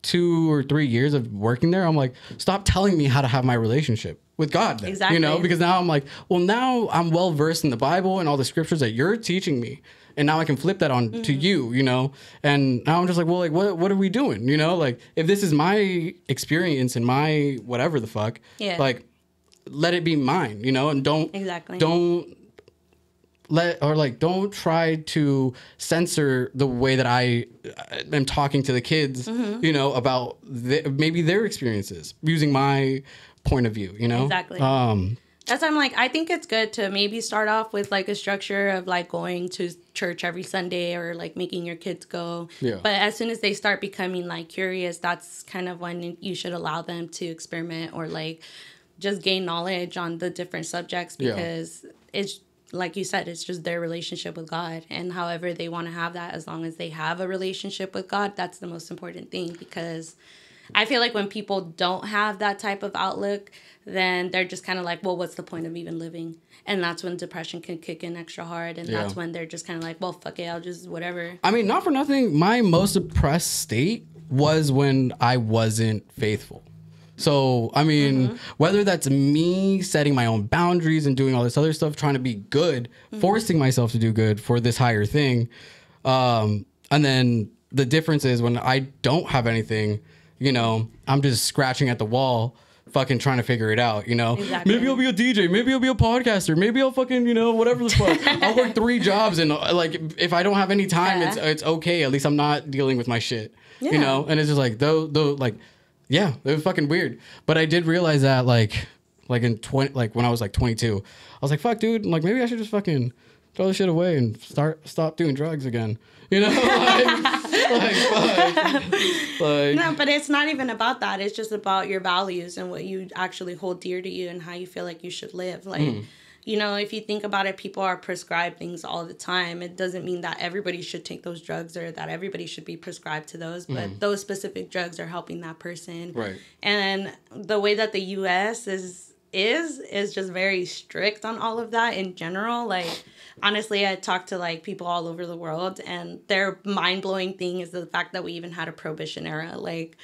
2 or 3 years of working there, I'm like, stop telling me how to have my relationship with God then. Exactly. You know, because now I'm like, well, now I'm well versed in the Bible and all the scriptures that you're teaching me, and now I can flip that on to you, you know. And now I'm just like, well, like what are we doing, you know? Like if this is my experience and my whatever the fuck, like let it be mine, you know, and don't don't try to censor the way that I am talking to the kids, you know, about maybe their experiences using my point of view, you know? Exactly. That's why I'm like, I think it's good to maybe start off with like a structure of like going to church every Sunday or like making your kids go. Yeah. But as soon as they start becoming like curious, that's kind of when you should allow them to experiment or like just gain knowledge on the different subjects, because it's like you said, it's just their relationship with God, and however they want to have that, as long as they have a relationship with God, that's the most important thing. Because I feel like when people don't have that type of outlook, then they're just kind of like, well, what's the point of even living? And that's when depression can kick in extra hard, and that's when they're just kind of like, well, fuck it, I'll just whatever. I mean, not for nothing, my most depressed state was when I wasn't faithful. So, I mean, whether that's me setting my own boundaries and doing all this other stuff, trying to be good, forcing myself to do good for this higher thing. And then the difference is when I don't have anything, you know, I'm just scratching at the wall, fucking trying to figure it out, you know? Exactly. Maybe I'll be a DJ. Maybe I'll be a podcaster. Maybe I'll fucking, you know, whatever the fuck. I'll work 3 jobs, and like, if I don't have any time, it's okay. At least I'm not dealing with my shit, you know? And it's just like, though, like, yeah, it was fucking weird. But I did realize that, like when I was like 22, I was like, fuck, dude, like maybe I should just fucking throw this shit away and stop doing drugs again. You know, like, no, but it's not even about that. It's just about your values and what you actually hold dear to you and how you feel like you should live. Like, you know, if you think about it, people are prescribed things all the time. It doesn't mean that everybody should take those drugs or that everybody should be prescribed to those, but those specific drugs are helping that person. Right. And the way that the U.S. is just very strict on all of that in general. Like, honestly, I talked to like people all over the world, and their mind-blowing thing is the fact that we even had a prohibition era. Like,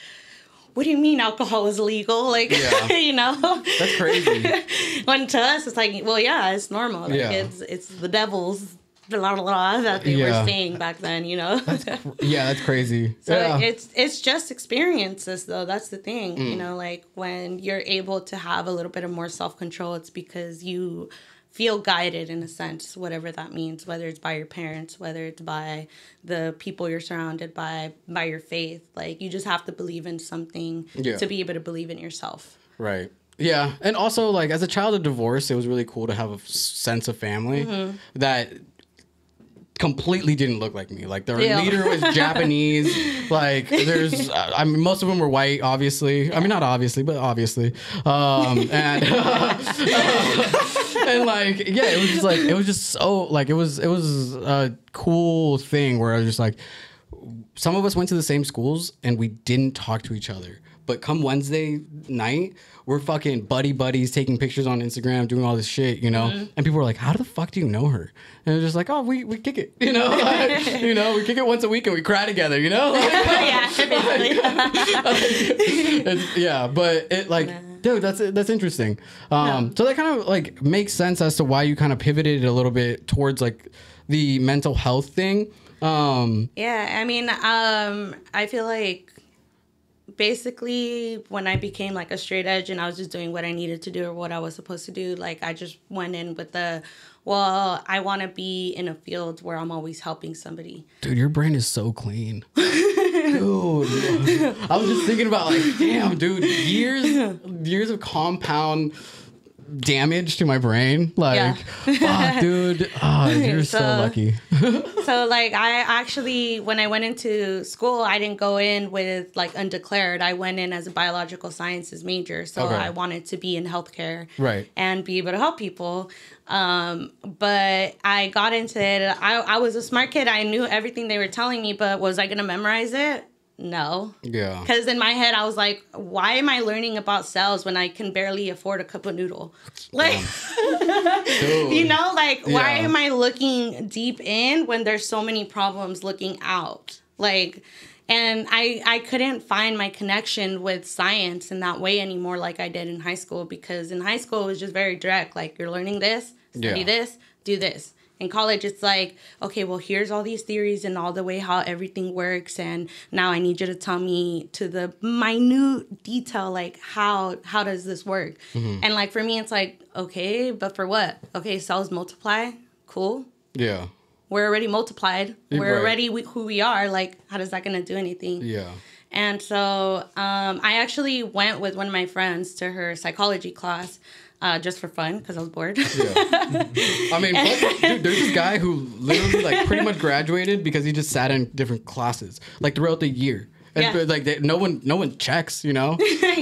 what do you mean alcohol is legal? Like, you know? That's crazy. When to us, it's like, well, yeah, it's normal. Like, it's the devil's blah, blah, blah, that they were saying back then, you know? That's crazy. So it's just experiences, though. That's the thing, you know? Like, when you're able to have a little bit of more self-control, it's because you feel guided in a sense, whatever that means, whether it's by your parents, whether it's by the people you're surrounded by your faith. Like, you just have to believe in something to be able to believe in yourself. Right. Yeah. And also, like, as a child of divorce, it was really cool to have a sense of family that completely didn't look like me. Like, their leader was Japanese. Like, there's, I mean, most of them were white, obviously. I mean, not obviously, but obviously. And and like, yeah, it was just so, like, it was a cool thing where I was just like, some of us went to the same schools and we didn't talk to each other. But come Wednesday night, we're fucking buddies, taking pictures on Instagram, doing all this shit, you know? And people were like, how the fuck do you know her? And it was just like, oh, we kick it, you know? Like, you know, we kick it once a week and we cry together, you know? Like, yeah, but it, like, dude, that's interesting. So that kind of, like, makes sense as to why you kind of pivoted a little bit towards, like, the mental health thing. Yeah, I mean, I feel like basically when I became like a straight edge and I was just doing what I needed to do or what I was supposed to do, like I just went in with I want to be in a field where I'm always helping somebody. Dude, your brain is so clean. Dude, I was just thinking about, like, damn, dude, years of compound damage to my brain. Like, fuck, dude. Oh, you're so lucky. So, like, I actually, when I went into school, I didn't go in with, like, undeclared. I went in as a biological sciences major. So I wanted to be in healthcare. Right. And be able to help people. But I got into it. I was a smart kid. I knew everything they were telling me, but was I going to memorize it? No. Yeah. Because in my head, I was like, why am I learning about cells when I can barely afford a cup of noodle? Like, you know, like, why am I looking deep in when there's so many problems looking out? Like, and I couldn't find my connection with science in that way anymore like I did in high school, because in high school it was just very direct. Like, you're learning this, study this, do this. In college, it's like, okay, well, here's all these theories and all the way how everything works, and now I need you to tell me to the minute detail, like, how does this work? And, like, for me, it's like, okay, but for what? Okay, cells multiply, cool. Yeah. We're already multiplied. We're already who we are. Like, how is that going to do anything? Yeah. And so I actually went with one of my friends to her psychology class. Just for fun, because I was bored. I mean, dude, there's this guy who literally, like, pretty much graduated because he just sat in different classes, like, throughout the year. And, like, no one checks, you know?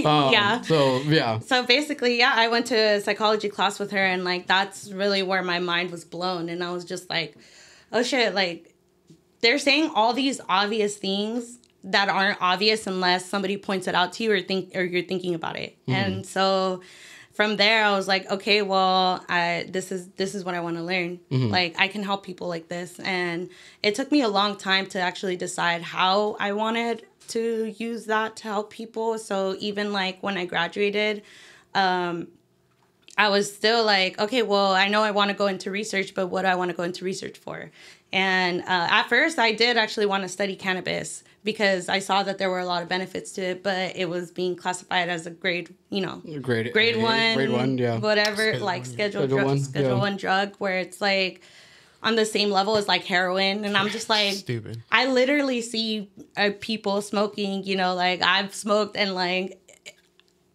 Yeah. So yeah. So basically, yeah, I went to a psychology class with her, and like that's really where my mind was blown, and I was just like, oh shit, like they're saying all these obvious things that aren't obvious unless somebody points it out to you or you're thinking about it. And so from there I was like, okay, well, this is what I want to learn. Like I can help people like this. And it took me a long time to actually decide how I wanted to use that to help people. So even like when I graduated, I was still like, okay, well, I know I want to go into research, but what do I want to go into research for? And at first I did actually want to study cannabis because I saw that there were a lot of benefits to it, but it was being classified as a grade one, yeah, whatever, Schedule 1 drug, where it's like on the same level as like heroin. And I'm just like, Stupid. I literally see people smoking, like I've smoked and like,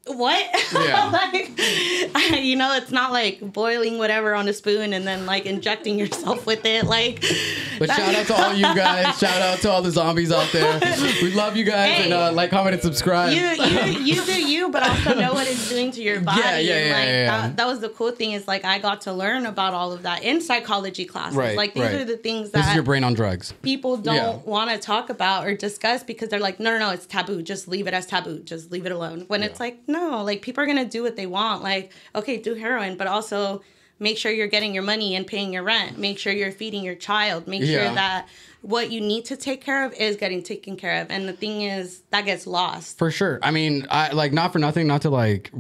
what? Yeah. Like, it's not like boiling whatever on a spoon and then like injecting yourself with it. Like, but shout out to all you guys. Shout out to all the zombies out there. We love you guys. Hey, and like, comment, and subscribe. You do you, but also know what it's doing to your body. Yeah. That was the cool thing is like I got to learn about all of that in psychology classes. Right, like these are the things this is that your brain on drugs. people don't want to talk about or discuss because they're like, no, it's taboo. Just leave it as taboo. Just leave it alone. When it's like, no, like people are gonna do what they want. Like, okay, do heroin, but also make sure you're getting your money and paying your rent. Make sure you're feeding your child. Make sure that what you need to take care of is getting taken care of. And the thing is, that gets lost. For sure. I mean, I like not for nothing, not to like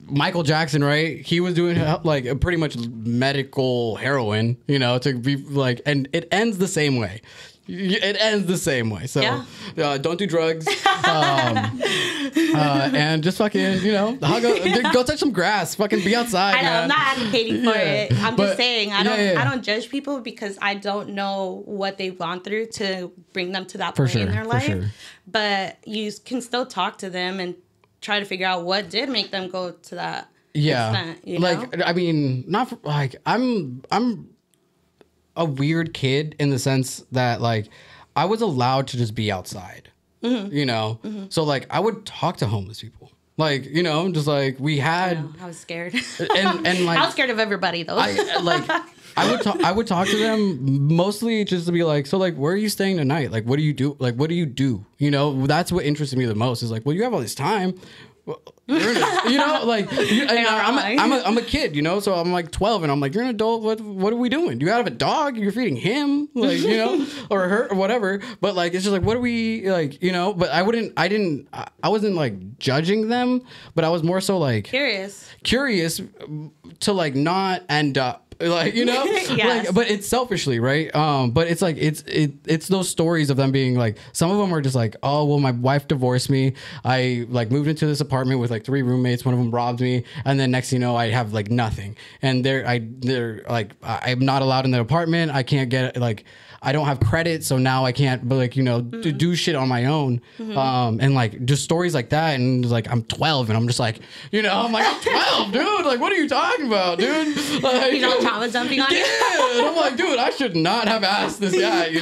Michael Jackson, right? He was doing like a pretty much medical heroin, to be like, and it ends the same way. It ends the same way. So don't do drugs. And just fucking, go touch some grass. Fucking be outside. I know, man. I'm not advocating for it. I'm just saying I don't judge people because I don't know what they've gone through to bring them to that point in their life. Sure. But you can still talk to them and try to figure out what did make them go to that extent, like I mean, not for, like I'm a weird kid in the sense that like I was allowed to just be outside, so like I would talk to homeless people, like just like we had. I was scared, and like I was scared of everybody though. I would talk to them mostly just to be like, so like, where are you staying tonight? Like, what do you do? Like, what do you do? That's what interested me the most. Is like, well, you have all this time. Well, you're I'm a kid, so I'm like 12, and I'm like, you're an adult. What are we doing? You have a dog. You're feeding him, like or her or whatever. But like, it's just like, what are we like, But I wasn't like judging them, but I was more so like curious to like not end up. Like yes. like, but it's selfishly, right? But it's like it's those stories of them being like, some of them are just like, oh well, my wife divorced me. I like moved into this apartment with like 3 roommates. One of them robbed me, and then next thing you know, I have like nothing. And they're like, I'm not allowed in the apartment. I can't get like. I don't have credit, so now I can't, but like, do shit on my own. And like just stories like that. And like, I'm 12 and I'm just like, I'm like, I'm 12, dude. Like, what are you talking about, dude? Like, trauma dumping on you? Yeah. And I'm like, dude, I should not have asked this guy,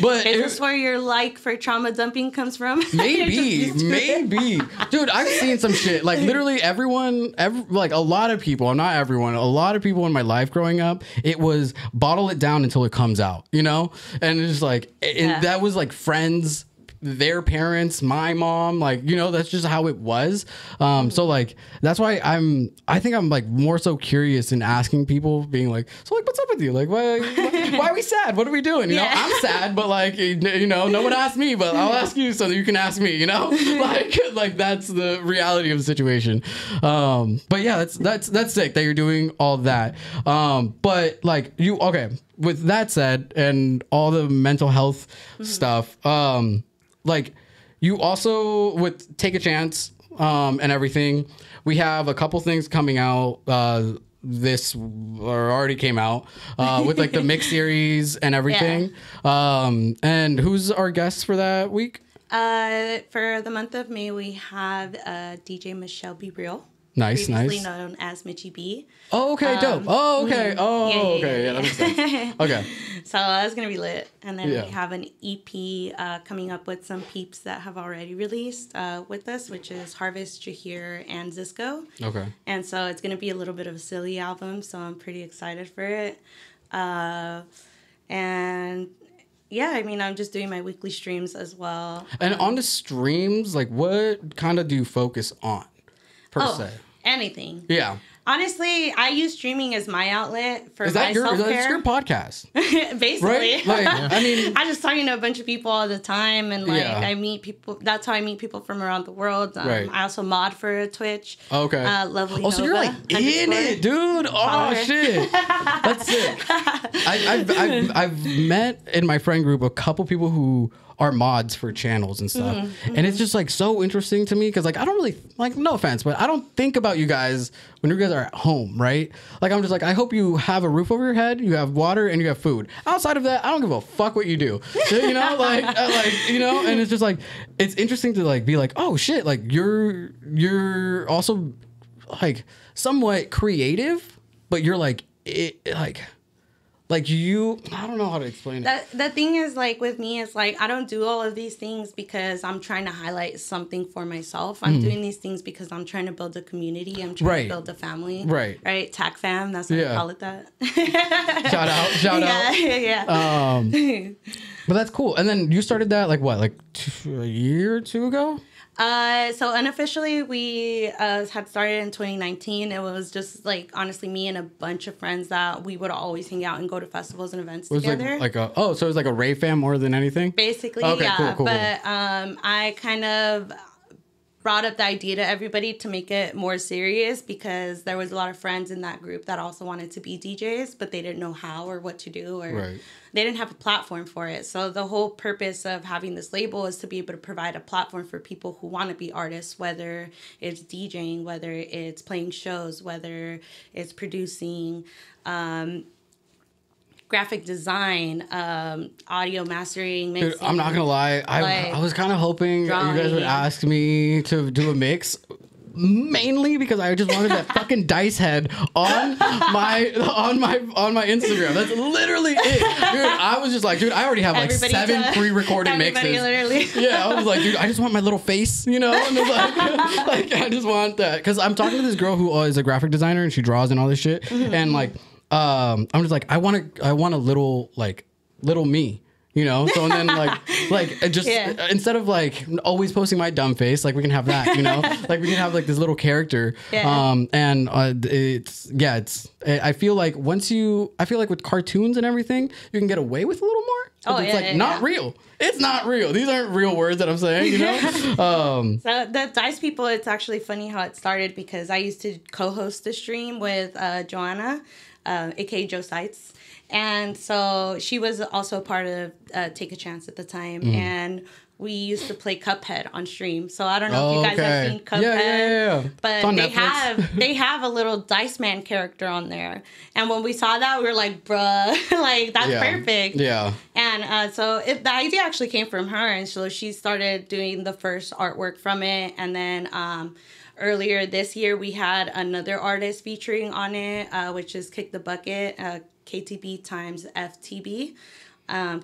But is this where your like for trauma dumping comes from? Maybe. Dude, I've seen some shit. Like literally like a lot of people, not everyone, a lot of people in my life growing up, it was bottle it down until it comes out, And it's like, that was like friends, their parents, my mom, like, that's just how it was. So like, that's why I think I'm like more so curious in asking people, being like, so like, what's up with you? Like, why are we sad? What are we doing? I'm sad, but like, no one asked me, but I'll ask you so that you can ask me, like that's the reality of the situation. But yeah, that's sick that you're doing all that. But like with that said, and all the mental health stuff, like you also would take a chance, and everything. We have a couple things coming out, this or already came out, with like the mix series and everything. And who's our guest for that week? For the month of May, we have DJ Michelle Be Real. Nice, previously nice. known as Mitchie B. Oh, okay, dope. Oh, okay. Oh, yeah, okay. Yeah, that makes sense. Okay. So that's gonna be lit. And then Yeah. we have an EP coming up with some peeps that have already released with us, which is Harvest, Jahir, and Zisco. Okay. And so it's gonna be a little bit of a silly album, so I'm pretty excited for it. And yeah, I mean, I'm just doing my weekly streams as well. And on the streams, like, what kind of do you focus on, per se? Anything. Yeah. Honestly, I use streaming as my outlet for Is my that your, self-care. that's your podcast? Basically. Right? Like, I mean, I just talking to a bunch of people all the time, and like Yeah. I meet people. That's how I meet people from around the world. Right. I also mod for Twitch. okay. Lovely. Oh, so you're like Nova in it, dude. Oh, Follower. shit. That's sick. I've met in my friend group a couple people who are mods for channels and stuff. And it's just like so interesting to me because like I don't really like, no offense, but I don't think about you guys when you guys are at home, right? Like I'm just like, I hope you have a roof over your head, you have water, and you have food. Outside of that, I don't give a fuck what you do. You know, like you know, and it's just like it's interesting to like be like, oh shit, like you're also like somewhat creative, but you're like it like you, I don't know how to explain it. The thing is, like, with me, it's like, I don't do all of these things because I'm trying to highlight something for myself. I'm doing these things because I'm trying to build a community. I'm trying Right. to build a family. Right. Right? Tac fam. That's what Yeah. I call it that. Shout out. Yeah. But that's cool. And then you started that like what, like a year or two ago? So unofficially, we had started in 2019. It was just like honestly me and a bunch of friends that we would always hang out and go to festivals and events It was together. like a so it was like a rave fam more than anything. Basically, Okay, yeah. cool. But I kind of brought up the idea to everybody to make it more serious because there was a lot of friends in that group that also wanted to be DJs, but they didn't know how or what to do, or Right. they didn't have a platform for it. So the whole purpose of having this label is to be able to provide a platform for people who want to be artists, whether it's DJing, whether it's playing shows, whether it's producing, graphic design, audio mastering, mixing. Dude, I'm not gonna lie. I was kind of hoping that you guys would drawing. ask me to do a mix. Mainly because I just wanted that fucking dice head on my Instagram. That's literally it, dude. I was just like, dude, I already have like Everybody 7 does. pre-recorded Everybody mixes. literally. Yeah, I was like, dude, I just want my little face, you know? And it's like I just want that because I'm talking to this girl who is a graphic designer and she draws and all this shit, and like, I'm just like, I want a little me. You know, so and then like just Yeah. instead of like always posting my dumb face, like we can have that, you know, like we can have like this little character. Yeah. And I feel like with cartoons and everything, you can get away with a little more. Oh, It's yeah, like yeah, not yeah. real. It's not real. These aren't real words that I'm saying, you know? So the Dice People, it's actually funny how it started because I used to co-host the stream with Joanna, aka Joe Sites. And so she was also a part of Take a Chance at the time. And we used to play Cuphead on stream. So I don't know if you guys have seen Cuphead. Yeah. It's But on they Netflix. they have a little Dice Man character on there. And when we saw that, we were like, bruh, like that's Yeah. perfect. Yeah. And so the idea actually came from her. And so she started doing the first artwork from it. And then earlier this year, we had another artist featuring on it, which is Kick the Bucket, KTB times FTB.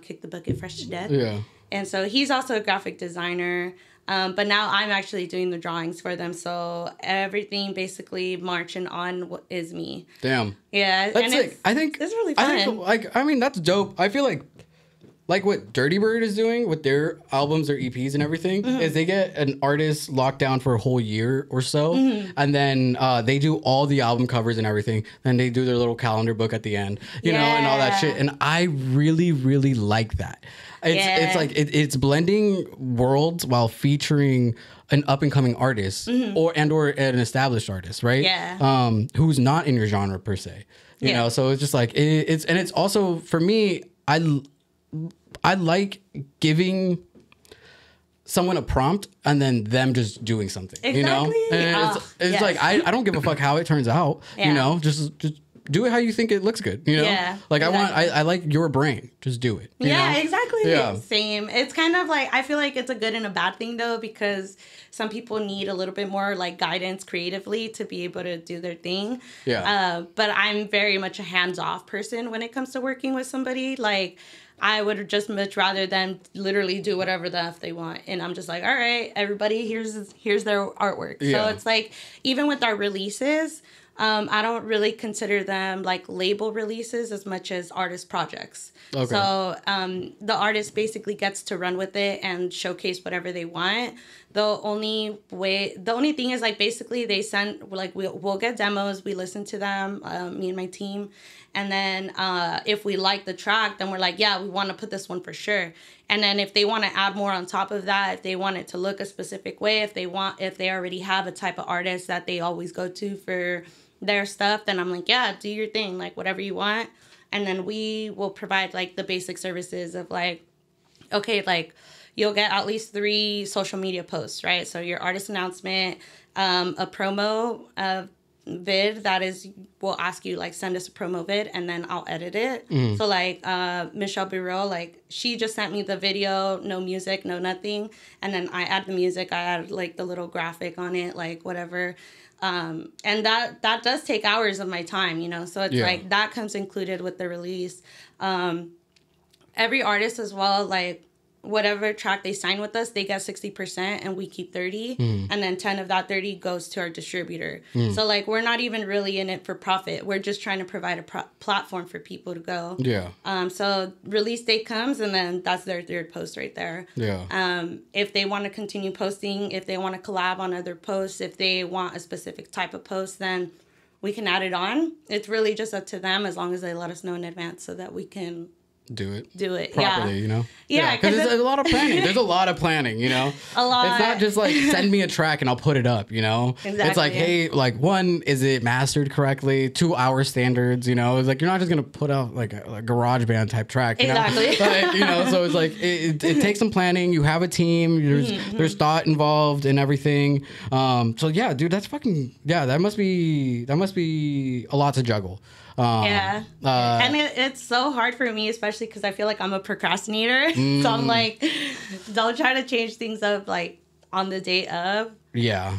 Kick the Bucket Fresh to Death. Yeah. And so he's also a graphic designer. But now I'm actually doing the drawings for them. So everything basically marching on is me. Damn. Yeah. That's and it. I think it's really fun. I mean, that's dope. I feel like what Dirty Bird is doing with their albums, their EPs and everything, is they get an artist locked down for a whole year or so, and then they do all the album covers and everything. Then they do their little calendar book at the end, you know, and all that shit. And I really, really like that. It's like it's blending worlds while featuring an up and coming artist or an established artist, right? Yeah. Who's not in your genre per se, you know. So it's just like it's also for me. I like giving someone a prompt and then them just doing something, you know? Exactly. And it's Yes. like, I don't give a fuck how it turns out, Yeah. you know, just do it how you think it looks good. You know, Yeah, like exactly. I like your brain. Just do it. you Yeah, know? exactly. Yeah. Same. It's kind of like, I feel like it's a good and a bad thing though, because some people need a little bit more like guidance creatively to be able to do their thing. Yeah. But I'm very much a hands-off person when it comes to working with somebody. Like, I would just much rather them literally do whatever the F they want. And I'm just like, all right, everybody, here's their artwork. Yeah. So it's like, even with our releases, I don't really consider them like label releases as much as artist projects. Okay. So the artist basically gets to run with it and showcase whatever they want. The only thing is like basically they send like we'll get demos, we listen to them, me and my team, and then if we like the track, then we're like, yeah, we want to put this one for sure. And then if they want to add more on top of that, if they want it to look a specific way, if they already have a type of artist that they always go to for their stuff, then I'm like, yeah, do your thing, like whatever you want. And then we will provide like the basic services of like, okay, like you'll get at least 3 social media posts, right? So your artist announcement, a promo vid that is, we'll ask you like send us a promo vid and then I'll edit it. So like Michelle Bureau, like she just sent me the video, no music, no nothing, and then I add the music, I add like the little graphic on it, like whatever. And that does take hours of my time, you know, so it's like that comes included with the release. Every artist as well, like whatever track they sign with us, they get 60% and we keep 30, and then 10 of that 30 goes to our distributor. So like we're not even really in it for profit, we're just trying to provide a platform for people to go. So release date comes and then that's their 3rd post right there. If they want to continue posting, if they want to collab on other posts, if they want a specific type of post, then we can add it on. It's really just up to them as long as they let us know in advance so that we can do it properly, you know? Yeah, because there's a lot of planning. There's a lot of planning, you know? A lot. It's not just like, send me a track and I'll put it up, you know? Exactly. It's like, hey, like, 1, is it mastered correctly? 2, our standards, you know? It's like, you're not just going to put out like a garage band type track, you know? Like, you know, so it's like, it takes some planning. You have a team. There's thought involved in everything. So yeah, dude, that's fucking, yeah, that must be a lot to juggle. And it's so hard for me, especially because I feel like I'm a procrastinator. So I'm like, don't try to change things up like on the day of. Yeah.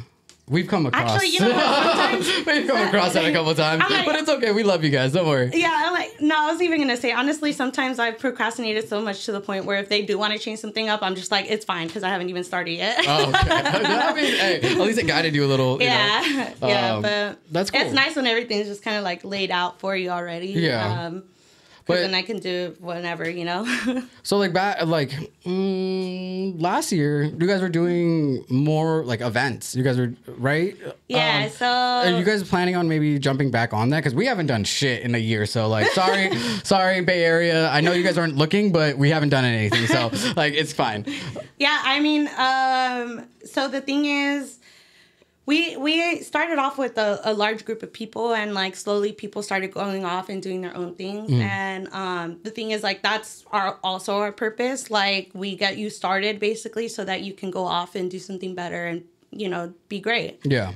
We've come across. Actually, you know what? We've come across that a couple of times, like, but it's okay. We love you guys. Don't worry. Yeah, I'm like, no, I was even gonna say honestly, sometimes I've procrastinated so much to the point where if they do want to change something up, I'm just like, it's fine because I haven't even started yet. Oh, okay. I mean, hey, at least it guided you a little. You know? Yeah, but that's cool. It's nice when everything's just kind of like laid out for you already. Yeah. But then I can do whenever, you know. So like last year, you guys were doing more like events. You guys were right. Yeah. So are you guys planning on maybe jumping back on that? Because we haven't done shit in a year. So like, sorry, Bay Area. I know you guys aren't looking, but we haven't done anything. So like, it's fine. Yeah. I mean, so the thing is, we started off with a large group of people, and like slowly people started going off and doing their own things. And the thing is, like, that's also our purpose. Like, we get you started basically so that you can go off and do something better and, you know, be great. Yeah.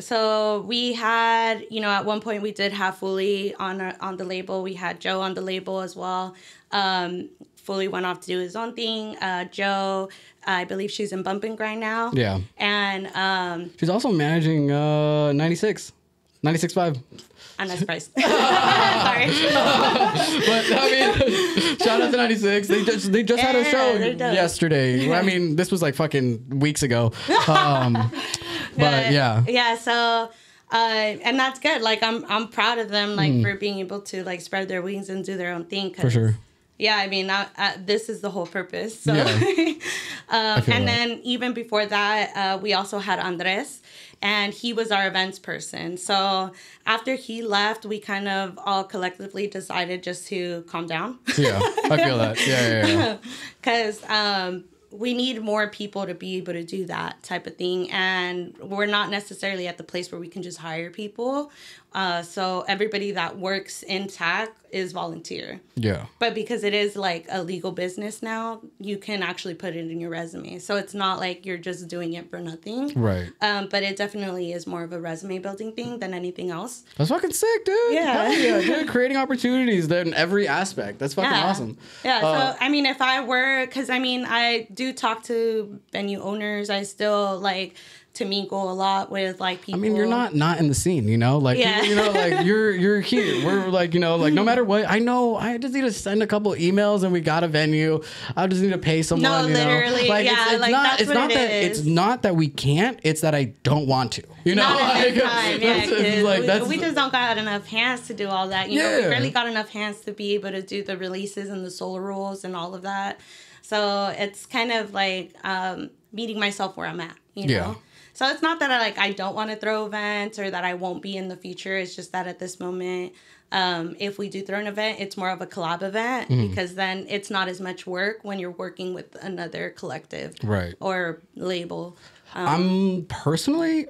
So we had, you know, at one point we did have Fully on the label. We had Joe on the label as well. Fully went off to do his own thing. Joe, I believe she's in Bump and Grind now. Yeah. And she's also managing 96.5. I'm not surprised. Sorry. But I mean, shout out to 96. They just had a show yesterday. I mean, this was like fucking weeks ago. But yeah. Yeah. So. And that's good. Like I'm proud of them, like for being able to like spread their wings and do their own thing. For sure. Yeah, I mean, this is the whole purpose. So, yeah. And then even before that, we also had Andres, and he was our events person. So after he left, we kind of all collectively decided just to calm down. Yeah, I feel that. Yeah. Because we need more people to be able to do that type of thing. And we're not necessarily at the place where we can just hire people. So everybody that works in tech is volunteer. Yeah. But because it is like a legal business now, you can actually put it in your resume. So it's not like you're just doing it for nothing. Right. But it definitely is more of a resume building thing than anything else. That's fucking sick, dude. Yeah. Hell yeah, dude. Creating opportunities in every aspect. That's fucking awesome. Yeah. So, I mean, if I were, because I mean, I do talk to venue owners. I still like to mingle a lot with like people. I mean, you're not in the scene, you know, like Yeah. you know, like you're here. We're like, you know, like no matter what, I know I just need to send a couple emails and we got a venue. I just need to pay someone. No, you know? literally, like, yeah, it's like, not. that's It's what not it that. is. It's not that we can't. It's that I don't want to. You know, Not at like, this time, yeah, it's 'cause we just don't got enough hands to do all that. You know, we Yeah. barely got enough hands to be able to do the releases and the solo rules and all of that. So it's kind of like meeting myself where I'm at, you know? Yeah. So it's not that I don't want to throw events or that I won't be in the future. It's just that at this moment, if we do throw an event, it's more of a collab event because then it's not as much work when you're working with another collective Right. or label. I'm personally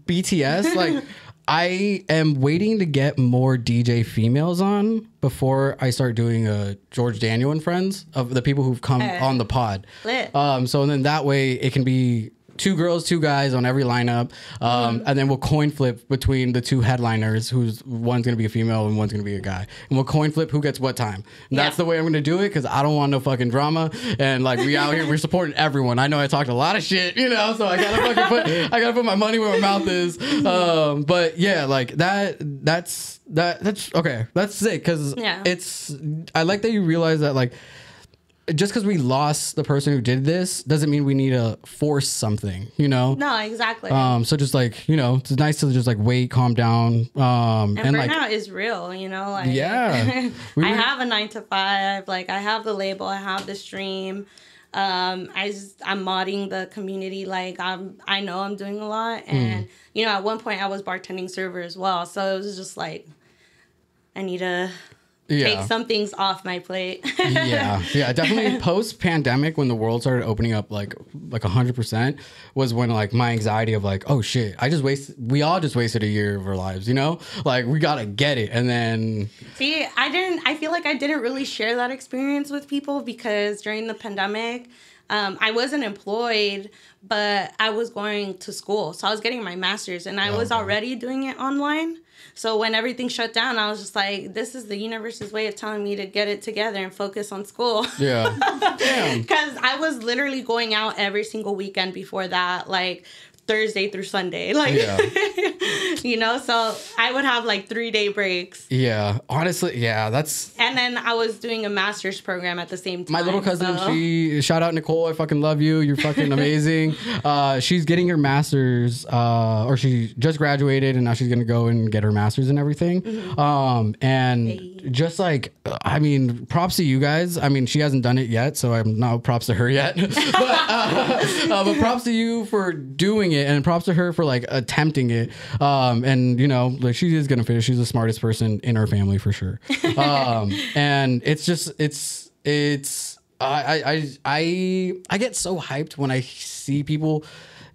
BTS. Like, I am waiting to get more DJ females on before I start doing a George.Daniel and friends of the people who've come on the pod. Lit. So then that way it can be 2 girls, 2 guys on every lineup, and then we'll coin flip between the 2 headliners. Who's one's gonna be a female and one's gonna be a guy, and we'll coin flip who gets what time. And that's the way I'm gonna do it because I don't want no fucking drama. And like we out here, we're supporting everyone. I know I talked a lot of shit, you know, so I gotta put my money where my mouth is. But yeah, like that's okay. That's sick because it's. I like that you realize that like. Just because we lost the person who did this doesn't mean we need to force something, you know? No, exactly. So just like, you know, it's nice to just like wait, calm down. And like, burnout is real, you know? Like, yeah. I have a 9 to 5. Like, I have the label. I have the stream. I'm modding the community. Like, I know I'm doing a lot. And, you know, at one point I was bartending server as well. So it was just like, I need to... take some things off my plate. yeah, definitely. Post pandemic, when the world started opening up, like 100%, was when like my anxiety of like, oh shit, we all just wasted a year of our lives, you know? Like we gotta get it, and then see, I feel like I didn't really share that experience with people because during the pandemic, I wasn't employed, but I was going to school, so I was getting my master's, and I was already doing it online. So when everything shut down, I was just like, this is the universe's way of telling me to get it together and focus on school. Yeah. Damn. Because I was literally going out every single weekend before that, like Thursday through Sunday. Like, you know, so I would have like 3-day breaks. Yeah. Honestly, yeah, that's... And then I was doing a master's program at the same time. My little cousin, she... Shout out Nicole, I fucking love you. You're fucking amazing. She's getting her master's, or she just graduated, and now she's going to go and get her master's and everything. Just like, I mean, props to you guys. I mean, she hasn't done it yet, so I'm not props to her yet. but props to you for doing it, and props to her for like attempting it. And you know, like she is gonna finish. She's the smartest person in our family for sure. And it's just I get so hyped when I see people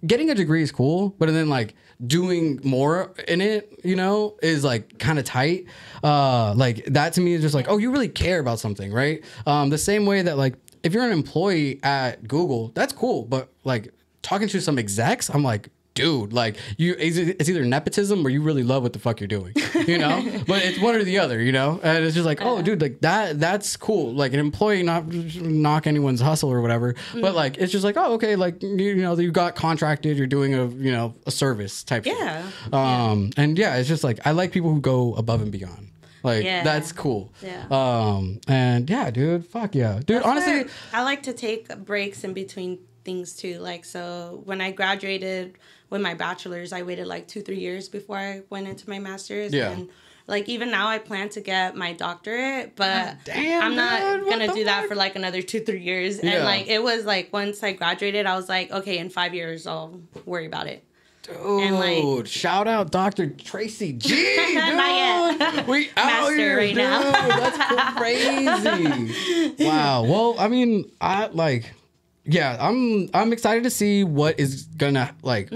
getting a degree is cool, but then like doing more in it, you know, is like kind of tight. Like that to me is just like, oh, you really care about something, right? The same way that like if you're an employee at Google, that's cool, but like talking to some execs, I'm like, dude, like it's either nepotism or you really love what the fuck you're doing, you know? But it's one or the other, you know? And it's just like, oh, dude, like that's cool. Like an employee, not knock anyone's hustle or whatever, but like it's just like, oh, okay, like you know, you got contracted, you're doing a service type shit. And yeah, it's just like I like people who go above and beyond. Like that's cool. And yeah, dude, fuck yeah, dude. That's honestly, I like to take breaks in between things too. Like, so when I graduated with my bachelor's, I waited like 2-3 years before I went into my master's. And like even now I plan to get my doctorate, but I'm not gonna do that for like another 2-3 years. And like it was like once I graduated, I was like, okay, in 5 years I'll worry about it. And like, shout out Dr. Tracyyygee, dude. Not yet. We out Master here, right dude. now. That's crazy. Wow. Well, I mean, I'm excited to see what is gonna like.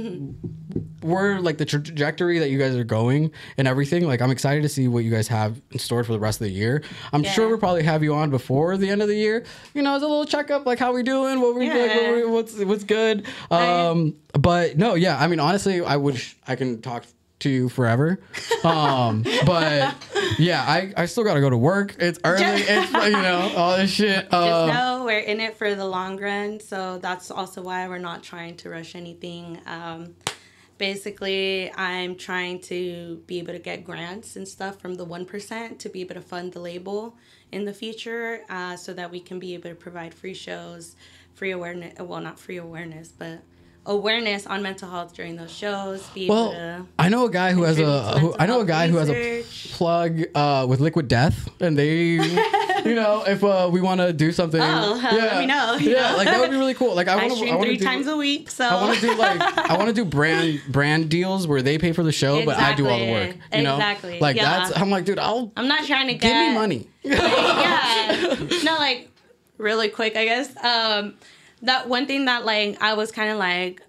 Where like the trajectory that you guys are going and everything. Like, I'm excited to see what you guys have in store for the rest of the year. I'm sure we'll probably have you on before the end of the year. You know, as a little checkup, like how we doing, what's good. But no, yeah. I mean, honestly, I wish I can talk to you forever. But yeah, I still gotta go to work. It's early. It's all this shit. Just know we're in it for the long run. So that's also why we're not trying to rush anything. Basically, I'm trying to be able to get grants and stuff from the 1% to be able to fund the label in the future, so that we can be able to provide free shows, free awareness. Well, not free awareness, but awareness on mental health during those shows. I know a guy who has a plug with Liquid Death, and they, if we want to do something, let me know. Like that would be really cool. Like I stream 3 times a week, so I want to do brand deals where they pay for the show, but I do all the work. Exactly. Like that's. I'm like, dude, I'm not trying to give me money. No, like really quick, I guess. That one thing that like I was kind of like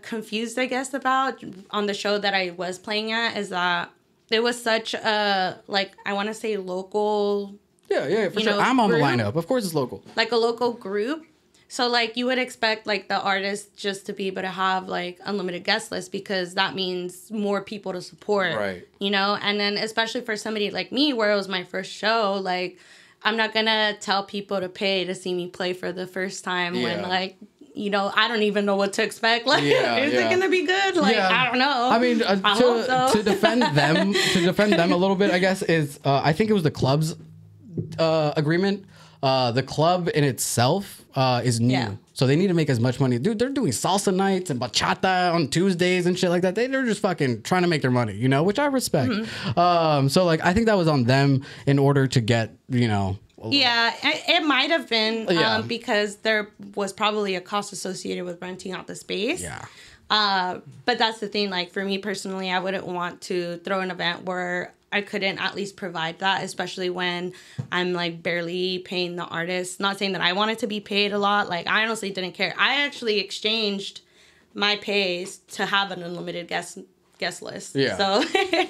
confused, I guess, about on the show that I was playing at is that it was such a like I want to say local. Yeah, for sure. I'm on group. The lineup. Of course, it's local. Like a local group. So like you would expect like the artist just to be able to have like unlimited guest lists because that means more people to support. Right. And then especially for somebody like me where it was my first show, like I'm not gonna tell people to pay to see me play for the first time when like I don't even know what to expect. Like, is it gonna be good? Like, I don't know. I mean, to defend them a little bit, I guess is I think it was the club's agreement. The club in itself is new. So they need to make as much money. Dude, they're doing salsa nights and bachata on Tuesdays and shit like that. They're just fucking trying to make their money, which I respect. So like, I think that was on them in order to get, Yeah, it might have been because there was probably a cost associated with renting out the space. Yeah. But that's the thing. Like for me personally, I wouldn't want to throw an event where I couldn't at least provide that, especially when I'm like barely paying the artist. Not saying that I wanted to be paid a lot. Like I honestly didn't care. I actually exchanged my pays to have an unlimited guest list. Yeah. So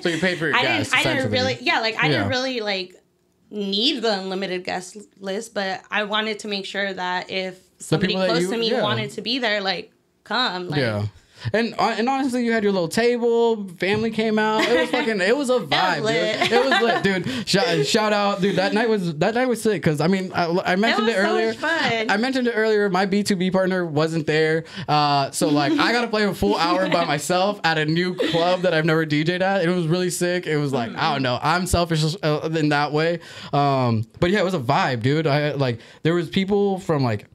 you paid for your guests. I didn't really didn't really like need the unlimited guest list, but I wanted to make sure that if somebody close to me wanted to be there, like come. Like, And honestly, you had your little table. Family came out. It was a vibe, dude. It was lit, dude. Shout out, dude. That night was sick. Cause I mean, I mentioned it earlier. So much fun. I mentioned it earlier. My B2B partner wasn't there, so like I got to play a full hour by myself at a new club that I've never DJ'd at. It was really sick. It was like I don't know. I'm selfish in that way, but yeah, it was a vibe, dude. There was people from like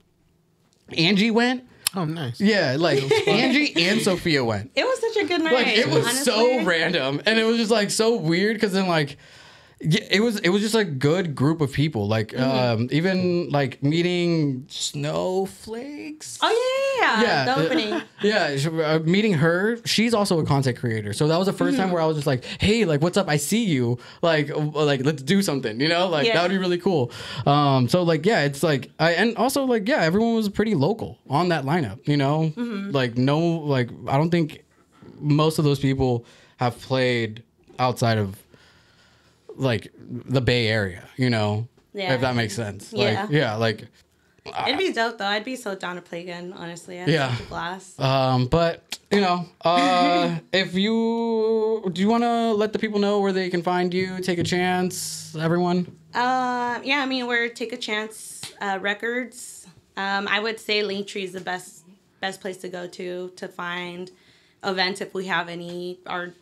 Angie went. Oh, nice. Yeah, like Angie and Sophia went. It was such a good night. Like it was honestly. so random, and it was just like so weird because then like it was just a good group of people. Like even like meeting Snowflakes. Oh yeah. The opening. Yeah, meeting her. She's also a content creator, so that was the first time where I was just like, hey, like what's up? I see you. Like let's do something. Like that would be really cool. So like it's like and also like everyone was pretty local on that lineup. Like no like I don't think most of those people have played outside of like the Bay Area, if that makes sense. Like, it'd be dope though. I'd be so down to play again, honestly. I had such a blast. But if do you want to let the people know where they can find you? Take a Chance, everyone. I mean we're Take a Chance Records. I would say Linktree is the best place to go to find events if we have any. Our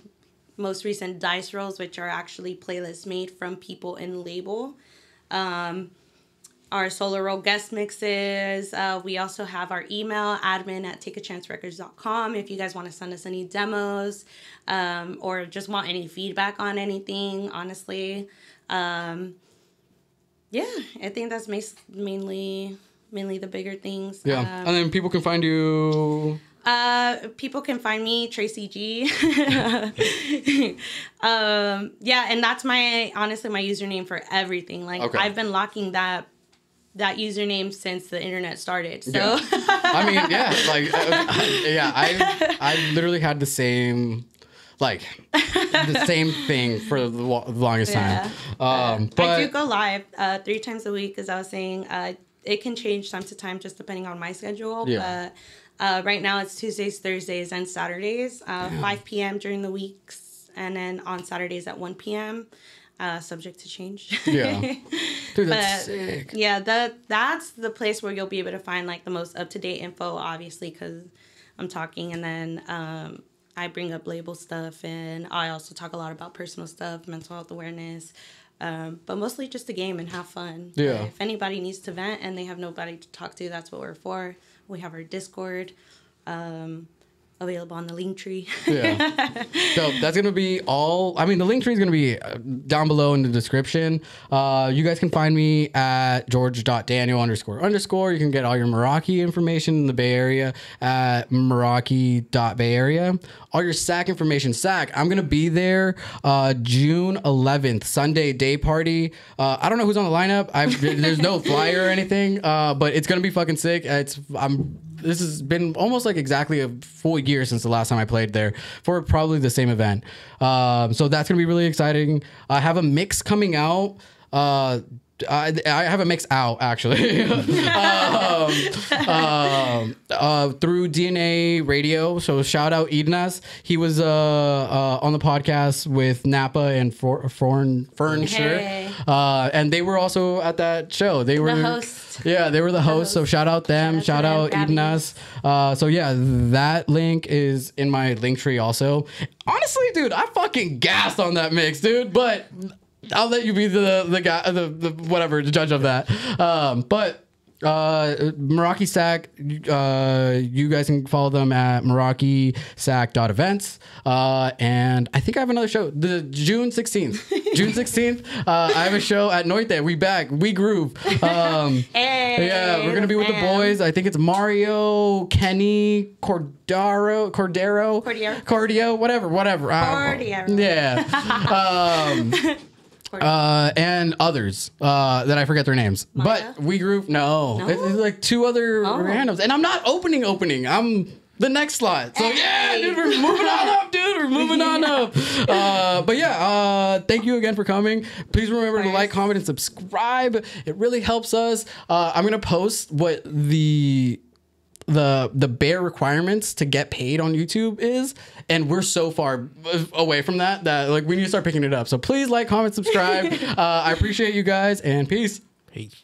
most recent dice rolls, which are actually playlists made from people in the label. Our solo roll guest mixes. We also have our email, admin@takeachancerecords.com, if you guys want to send us any demos or just want any feedback on anything, honestly. I think that's mainly the bigger things. Yeah, and then people can find you... People can find me Tracyyygee. Yeah, and that's honestly my username for everything. Like Okay. I've been locking that username since the internet started. So Yeah. I mean, yeah, like, I've literally had the same thing for the longest time. But I do go live 3 times a week, as I was saying. It can change time to time just depending on my schedule. Yeah. But right now it's Tuesdays, Thursdays, and Saturdays, 5 p.m. during the weeks, and then on Saturdays at 1 p.m. Subject to change. Yeah. Dude, that's But sick. yeah, that's the place where you'll be able to find like the most up-to-date info, obviously, because I'm talking, and then I bring up label stuff, and I also talk a lot about personal stuff, mental health awareness, but mostly just a game and have fun. Yeah. If anybody needs to vent and they have nobody to talk to, that's what we're for. We have our Discord available on the link tree. Yeah. So that's going to be all. I mean, the link tree is going to be down below in the description. You guys can find me at George.Daniel __. You can get all your Meraki information in the Bay Area at Meraki.Bay Area. All your SAC information. SAC, I'm going to be there June 11th, Sunday day party. I don't know who's on the lineup. There's no flyer or anything, but it's going to be fucking sick. This has been almost like exactly a full year since the last time I played there for probably the same event. So that's going to be really exciting. I have a mix coming out. I have a mix out actually through DNA Radio. So shout out Ednas. He was on the podcast with Napa and Fern Hey. and they were also at that show. They were The host. Yeah, they were the hosts. So shout out them. Shout out Ednas. So yeah, that link is in my link tree also. Honestly, dude, I fucking gassed on that mix, dude. But I'll let you be the guy, the whatever, the judge of that. But Meraki SAC, you guys can follow them at MerakiSAC.events. And I think I have another show, the June 16th. June 16th, I have a show at Noite. We back, we groove. Hey, Yeah, we're gonna be with the boys. I think it's Mario, Kenny, Cordio, whatever. Cordio. Yeah. And others that I forget their names. Maya? But we group it's like 2 other randoms, and I'm not opening. I'm the next slot. So yeah, dude, we're moving on up, dude. We're moving on up. But yeah, thank you again for coming. Please remember to like, comment, and subscribe. It really helps us. I'm gonna post what the bare requirements to get paid on YouTube is, and we're so far away from that like we need to start picking it up. So please like, comment, subscribe. I appreciate you guys, and peace. Peace.